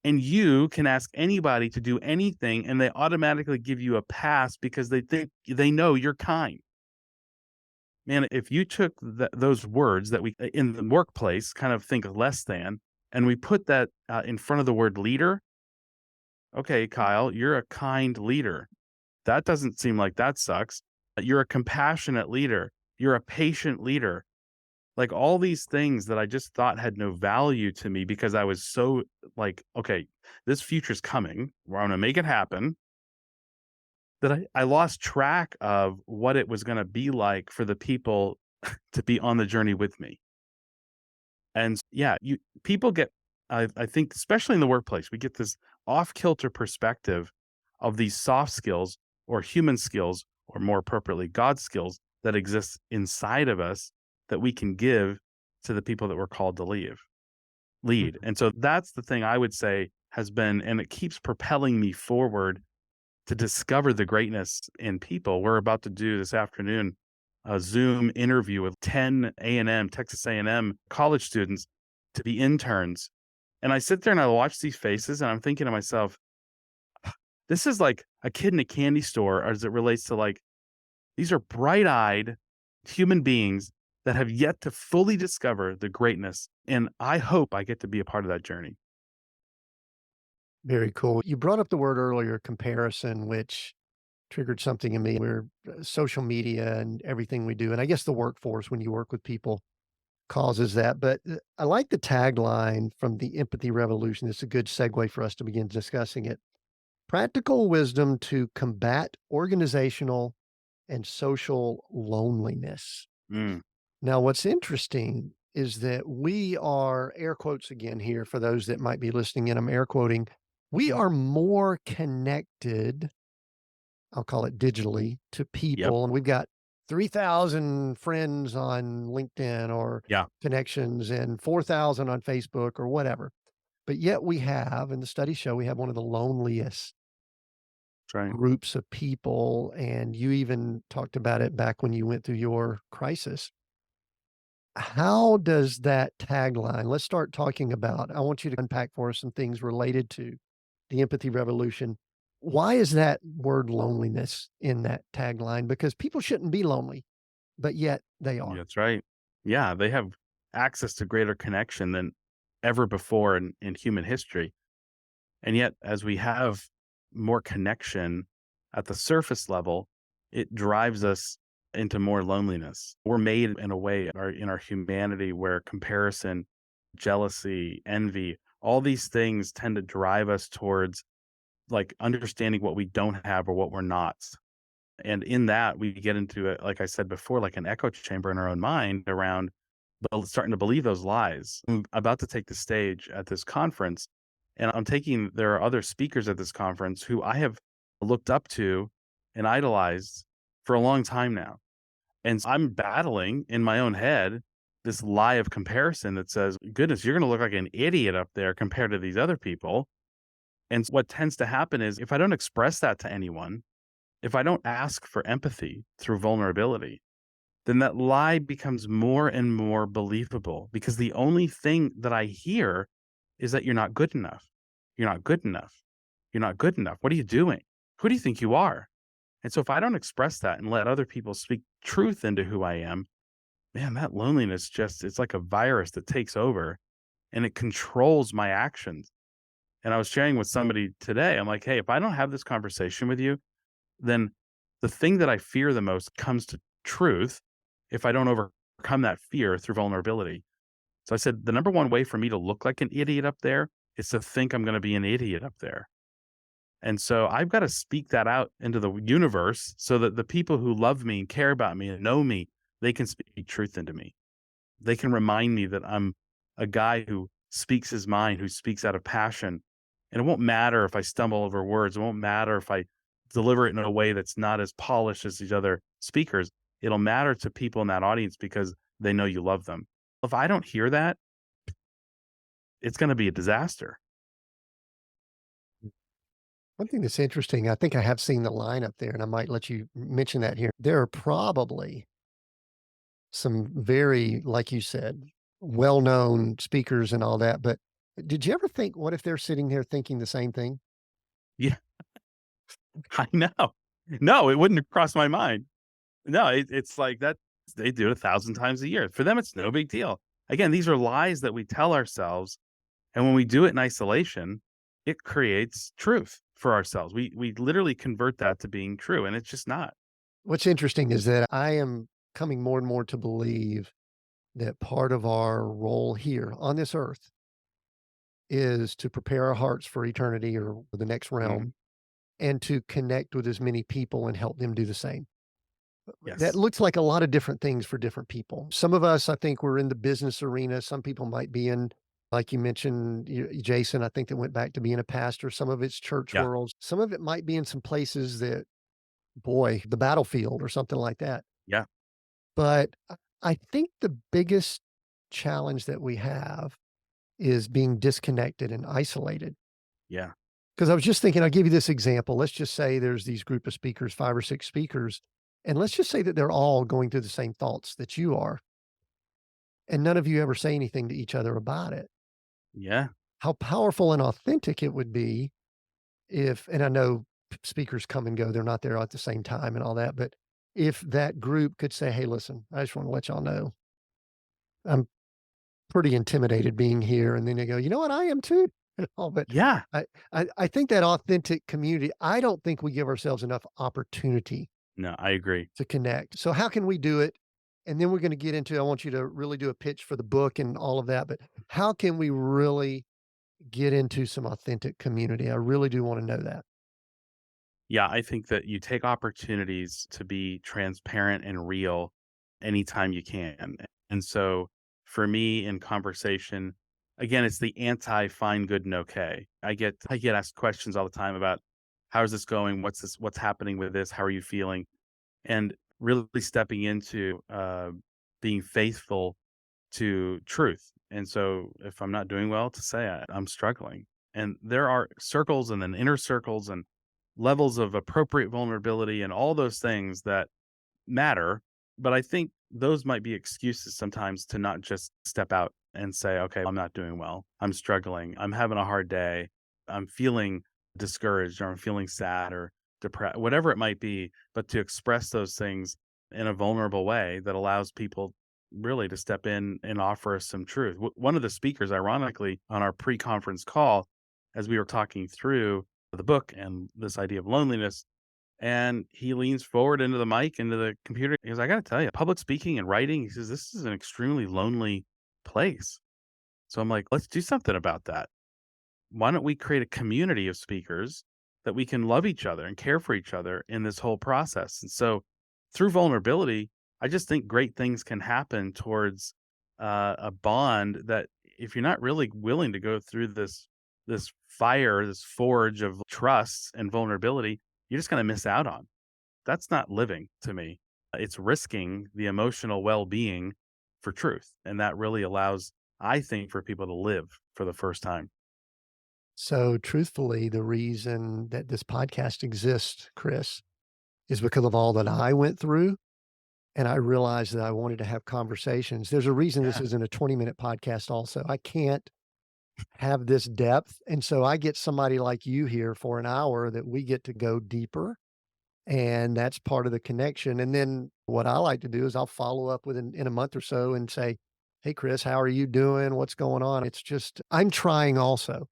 And you can ask anybody to do anything, and they automatically give you a pass because they think they know you're kind. Man, if you took those words that we in the workplace kind of think less than, and we put that in front of the word leader, okay, Kyle, you're a kind leader. That doesn't seem like that sucks. You're a compassionate leader. You're a patient leader. Like all these things that I just thought had no value to me because I was so like, okay, this future's coming. We're going to make it happen. That I lost track of what it was going to be like for the people to be on the journey with me. And yeah, you people get, I think, especially in the workplace, we get this off kilter perspective of these soft skills or human skills, or more appropriately, God skills that exist inside of us that we can give to the people that we're called to lead. Mhm. And so that's the thing I would say has been, and it keeps propelling me forward to discover the greatness in people. We're about to do this afternoon a Zoom interview with 10 A&M, Texas A&M college students to be interns. And I sit there and I watch these faces and I'm thinking to myself, this is like a kid in a candy store as it relates to like, these are bright eyed human beings that have yet to fully discover the greatness. And I hope I get to be a part of that journey. Very cool. You brought up the word earlier, comparison, which triggered something in me. We're social media and everything we do, and I guess the workforce when you work with people causes that. But I like the tagline from the Empathy Revolution. It's a good segue for us to begin discussing it. Practical wisdom to combat organizational and social loneliness. Mm. Now, what's interesting is that we are, air quotes again here for those that might be listening in, I'm air quoting, we are more connected, I'll call it digitally, to Yep. people. And we've got 3,000 friends on LinkedIn or Yeah. connections and 4,000 on Facebook or whatever. But yet we have, and the studies show we have one of the loneliest That's right. groups of people. And you even talked about it back when you went through your crisis. How does that tagline, let's start talking about, I want you to unpack for us some things related to the empathy revolution. Why is that word loneliness in that tagline? Because people shouldn't be lonely, but yet they Yeah, are. that's right. Yeah, they have access to greater connection than ever before in human history. And yet, as we have more connection at the surface level, it drives us into more loneliness. We're made in a way in our humanity where comparison, jealousy, envy, all these things tend to drive us towards like understanding what we don't have or what we're not. And in that, we get into it, like I said before, like an echo chamber in our own mind around starting to believe those lies. I'm about to take the stage at this conference, and there are other speakers at this conference who I have looked up to and idolized for a long time now. And I'm battling in my own head this lie of comparison that says, goodness, you're going to look like an idiot up there compared to these other people. And what tends to happen is if I don't express that to anyone, if I don't ask for empathy through vulnerability, then that lie becomes more and more believable because the only thing that I hear is that you're not good enough. You're not good enough. You're not good enough. What are you doing? Who do you think you are? And so if I don't express that and let other people speak truth into who I am, man, that loneliness just, it's like a virus that takes over and it controls my actions. And I was sharing with somebody today, I'm like, hey, if I don't have this conversation with you, then the thing that I fear the most comes to truth if I don't overcome that fear through vulnerability. So I said, the number one way for me to look like an idiot up there is to think I'm going to be an idiot up there. And so I've got to speak that out into the universe so that the people who love me and care about me and know me, they can speak truth into me. They can remind me that I'm a guy who speaks his mind, who speaks out of passion. And it won't matter if I stumble over words. It won't matter if I deliver it in a way that's not as polished as these other speakers. It'll matter to people in that audience because they know you love them. If I don't hear that, it's going to be a disaster. One thing that's interesting, I think I have seen the line up there, and I might let you mention that here. There are probably some very, like you said, well known speakers and all that. But did you ever think, what if they're sitting there thinking the same thing? Yeah, I know. No, it wouldn't have crossed my mind. No, it's like that. They do it 1,000 times a year. For them, it's no big deal. Again, these are lies that we tell ourselves. And when we do it in isolation, it creates truth for ourselves. We literally convert that to being true, and it's just not. What's interesting is that I am coming more and more to believe that part of our role here on this earth is to prepare our hearts for eternity or the next Mhm. realm and to connect with as many people and help them do the same. That Yes. looks like a lot of different things for different people. Some of us, I think, we're in the business arena. Some people might be in, like you mentioned, Jason, I think that went back to being a pastor. Some of it's church Yeah. worlds. Some of it might be in some places that, boy, the battlefield or something like that. Yeah. But I think the biggest challenge that we have is being disconnected and isolated. Yeah. Because I was just thinking, I'll give you this example. Let's just say there's these group of speakers, 5 or 6 speakers, and let's just say that they're all going through the same thoughts that you are, and none of you ever say anything to each other about it. Yeah. How powerful and authentic it would be if, and I know speakers come and go, they're not there at the same time and all that, but if that group could say, "Hey, listen, I just want to let y'all know I'm pretty intimidated being here," and then they go, "You know what? I am too." And all, but Yeah. I think that authentic community, I don't think we give ourselves enough opportunity No, I agree. to connect. So how can we do it? And then we're gonna get into, I want you to really do a pitch for the book and all of that, but how can we really get into some authentic community? I really do wanna know that. Yeah, I think that you take opportunities to be transparent and real anytime you can. And so for me in conversation, again, it's the anti fine, good, and okay. I get asked questions all the time about how's this going? What's happening with this? How are you feeling? And really stepping into being faithful to truth. And so if I'm not doing well, to say I'm struggling. And there are circles and then inner circles and levels of appropriate vulnerability and all those things that matter, but I think those might be excuses sometimes to not just step out and say, "Okay, I'm not doing well. I'm struggling. I'm having a hard day. I'm feeling discouraged or I'm feeling sad or depressed," whatever it might be, but to express those things in a vulnerable way that allows people really to step in and offer us some truth. One of the speakers, ironically, on our pre-conference call, as we were talking through the book and this idea of loneliness, and he leans forward into the mic, into the computer. He goes, "I gotta tell you, public speaking and writing," he says, "this is an extremely lonely place." So I'm like, "Let's do something about that. Why don't we create a community of speakers that we can love each other and care for each other in this whole process?" And so through vulnerability, I just think great things can happen towards a bond that if you're not really willing to go through this fire, this forge of trust and vulnerability, you're just going to miss out on. That's not living to me. It's risking the emotional well-being for truth, and that really allows, I think, for people to live for the first time. So, truthfully, the reason that this podcast exists, Chris, is because of all that I went through. And I realized that I wanted to have conversations. There's a reason this Yeah. isn't a 20-minute podcast, also. I can't have this depth. And so I get somebody like you here for an hour that we get to go deeper. And that's part of the connection. And then what I like to do is I'll follow up in a month or so and say, "Hey, Chris, how are you doing? What's going on?" It's just, I'm trying also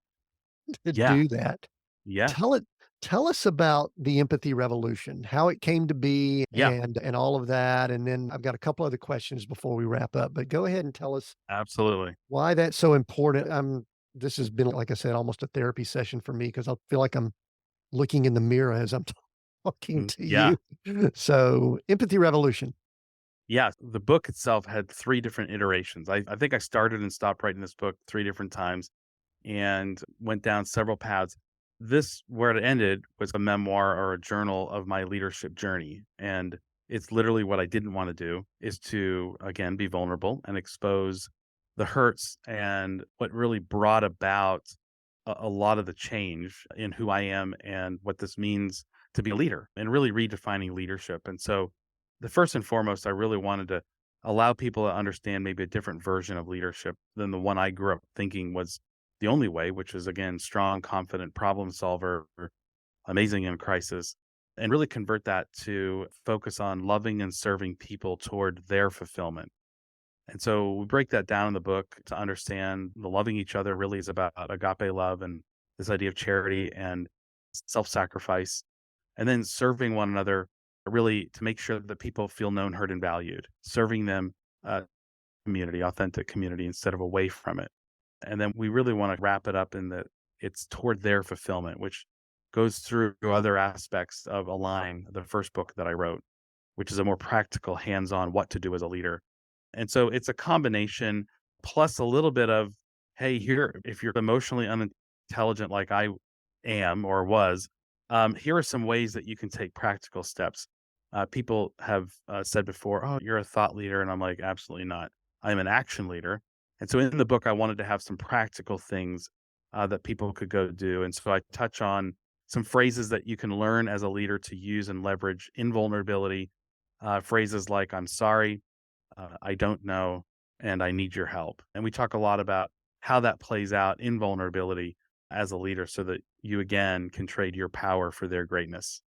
to Yeah. do that. Yeah. Tell it tell us about the empathy revolution, how it came to be Yeah. and all of that, and then I've got a couple other questions before we wrap up, but go ahead and tell us Absolutely. why that's so important. This has been, like I said, almost a therapy session for me because I feel like I'm looking in the mirror as I'm talking to Yeah. you. So, empathy revolution. Yeah. The book itself had 3 different iterations. I think I started and stopped writing this book 3 different times and went down several paths. This, where it ended, was a memoir or a journal of my leadership journey. And it's literally what I didn't want to do is to, again, be vulnerable and expose the hurts and what really brought about a lot of the change in who I am and what this means to be a leader and really redefining leadership. And so, the first and foremost, I really wanted to allow people to understand maybe a different version of leadership than the one I grew up thinking was the only way, which is again, strong, confident problem solver, amazing in crisis, and really convert that to focus on loving and serving people toward their fulfillment. And so we break that down in the book to understand the loving each other really is about agape love and this idea of charity and self sacrifice, and then serving one another really to make sure that people feel known, heard, and valued, serving them community, authentic community instead of away from it. And then we really want to wrap it up in that it's toward their fulfillment, which goes through other aspects of Align, the first book that I wrote, which is a more practical, hands on what to do as a leader. And so it's a combination plus a little bit of, hey, here, if you're emotionally unintelligent like I am or was, here are some ways that you can take practical steps. People have said before, oh, you're a thought leader. And I'm like, absolutely not. I'm an action leader. And so in the book, I wanted to have some practical things that people could go do. And so I touch on some phrases that you can learn as a leader to use and leverage in vulnerability. Phrases like, I'm sorry, I don't know, and I need your help. And we talk a lot about how that plays out in vulnerability as a leader so that you again can trade your power for their greatness.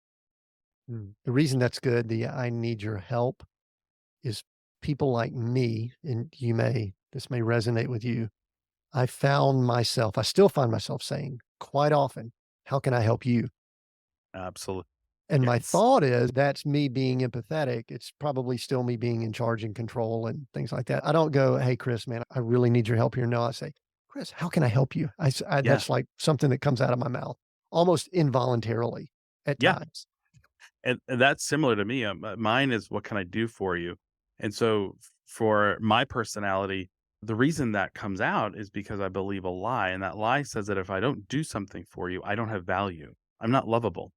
The reason that's good, the "I need your help," is people like me, and this may resonate with you. I still find myself saying quite often, "How can I help you?" Absolutely. And my Yes. thought is that's me being empathetic. It's probably still me being in charge and control and things like that. I don't go, "Hey, Chris, man, I really need your help here." No, I say, "Chris, how can I help you?" Yeah. That's like something that comes out of my mouth almost involuntarily at Yeah. times. And that's similar to me. Mine is, what can I do for you? And so for my personality, the reason that comes out is because I believe a lie. And that lie says that if I don't do something for you, I don't have value. I'm not lovable.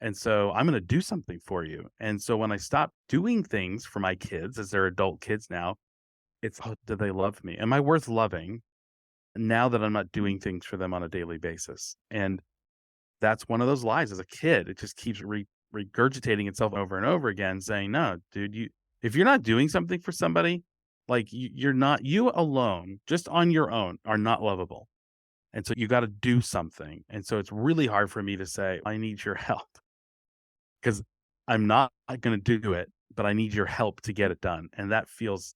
And so I'm going to do something for you. And so when I stop doing things for my kids, as they're adult kids now, it's, oh, do they love me? Am I worth loving now that I'm not doing things for them on a daily basis? And that's one of those lies as a kid. It just keeps regurgitating itself over and over again, saying, no, dude, if you're not doing something for somebody, like you're not, you alone, just on your own, are not lovable. And so you got to do something. And so it's really hard for me to say, I need your help because I'm not going to do it, but I need your help to get it done. And that feels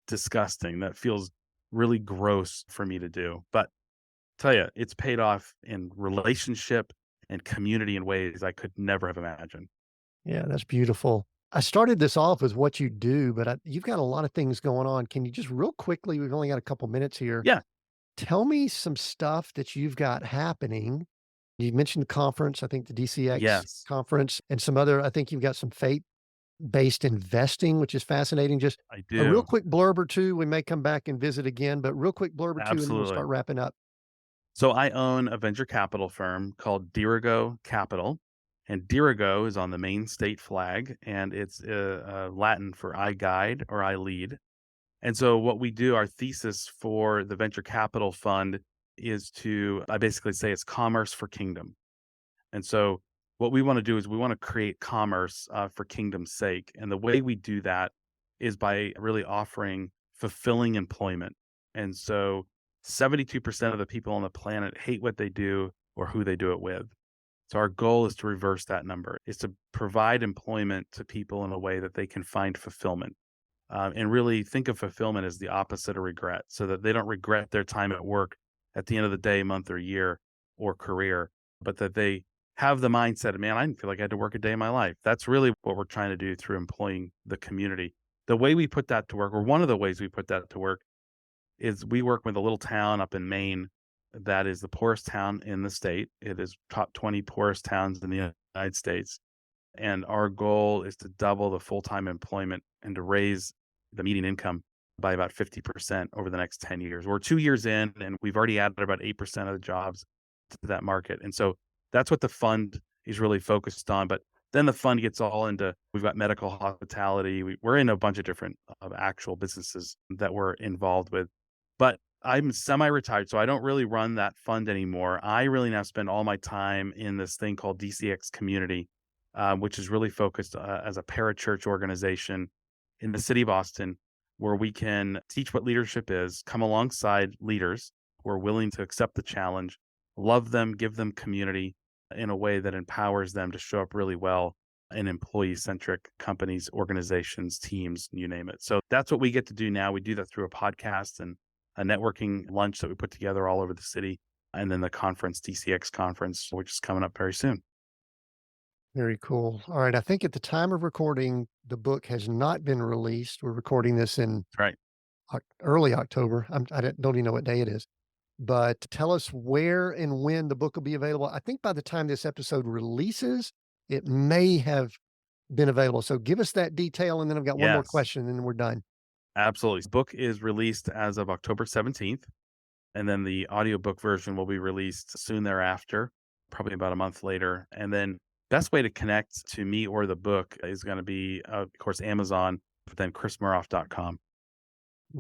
disgusting. That feels really gross for me to do. But tell you, it's paid off in relationship and community in ways I could never have imagined. Yeah, that's beautiful. I started this off with what you do, but you've got a lot of things going on. Can you just real quickly, we've only got a couple minutes here, Yeah. tell me some stuff that you've got happening. You mentioned the conference, I think the DCX Yes, conference, and some other, I think you've got some faith-based investing, which is fascinating. Just I a real do. quick blurb or two. We may come back and visit again, but real quick blurb or two, and then we'll Absolutely. start wrapping up. So I own a venture capital firm called Dirigo Capital, and Dirigo is on the main state flag, and it's Latin for I guide or I lead. And so what we do, our thesis for the venture capital fund is to, I basically say it's commerce for kingdom. And so what we want to do is we want to create commerce for kingdom's sake. And the way we do that is by really offering fulfilling employment. And so 72% of the people on the planet hate what they do or who they do it with. So our goal is to reverse that number, is to provide employment to people in a way that they can find fulfillment. And really think of fulfillment as the opposite of regret so that they don't regret their time at work at the end of the day, month, or year or career, but that they have the mindset of, man, I didn't feel like I had to work a day in my life. That's really what we're trying to do through employing the community. The way we put that to work, or one of the ways we put that to work, is we work with a little town up in Maine that is the poorest town in the state. It is top 20 poorest towns in the United States. And our goal is to double the full-time employment and to raise the median income by about 50% over the next 10 years. We're 2 years in, and we've already added about 8% of the jobs to that market. And so that's what the fund is really focused on. But then the fund gets all into, we've got medical hospitality. We're in a bunch of different actual businesses that we're involved with. But I'm semi-retired, so I don't really run that fund anymore. I really now spend all my time in this thing called DCX Community, which is really focused as a parachurch organization in the city of Austin, where we can teach what leadership is, come alongside leaders who are willing to accept the challenge, love them, give them community in a way that empowers them to show up really well in employee centric companies, organizations, teams, you name it. So that's what we get to do now. We do that through a podcast and a networking lunch that we put together all over the city. And then the conference, DCX conference, which is coming up very soon. Very cool. All right. I think at the time of recording, the book has not been released. We're recording this in Right. early October. I don't even know what day it is. But tell us where and when the book will be available. I think by the time this episode releases, it may have been available. So give us that detail. And then I've got one more Yes. question and then we're done. Absolutely. The book is released as of October 17th, and then the audiobook version will be released soon thereafter, probably about a month later. And then best way to connect to me or the book is going to be, of course, Amazon, but then chrismeroff.com.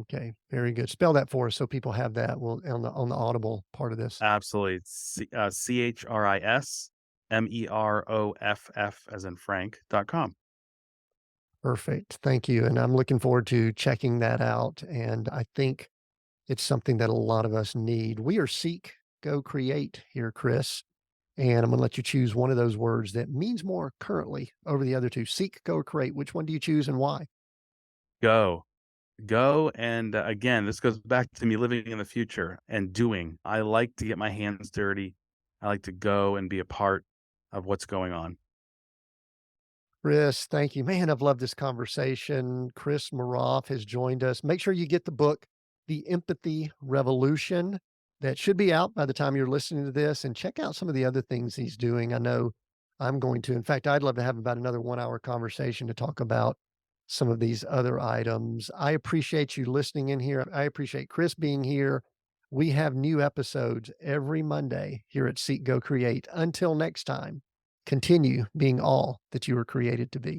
Okay. Very good. Spell that for us so people have that on the audible part of this. Absolutely. It's CHRISMEROFF as in Frank.com. Perfect. Thank you. And I'm looking forward to checking that out. And I think it's something that a lot of us need. We are seek, go create here, Chris. And I'm going to let you choose one of those words that means more currently over the other two. Seek, go, or create. Which one do you choose and why? Go. Go. And again, this goes back to me living in the future and doing. I like to get my hands dirty. I like to go and be a part of what's going on. Chris, thank you. Man, I've loved this conversation. Chris Meroff has joined us. Make sure you get the book, The Empathy Revolution, that should be out by the time you're listening to this, and check out some of the other things he's doing. I know I'm going to. In fact, I'd love to have about another 1 hour conversation to talk about some of these other items. I appreciate you listening in here. I appreciate Chris being here. We have new episodes every Monday here at Seek Go Create. Until next time, continue being all that you were created to be.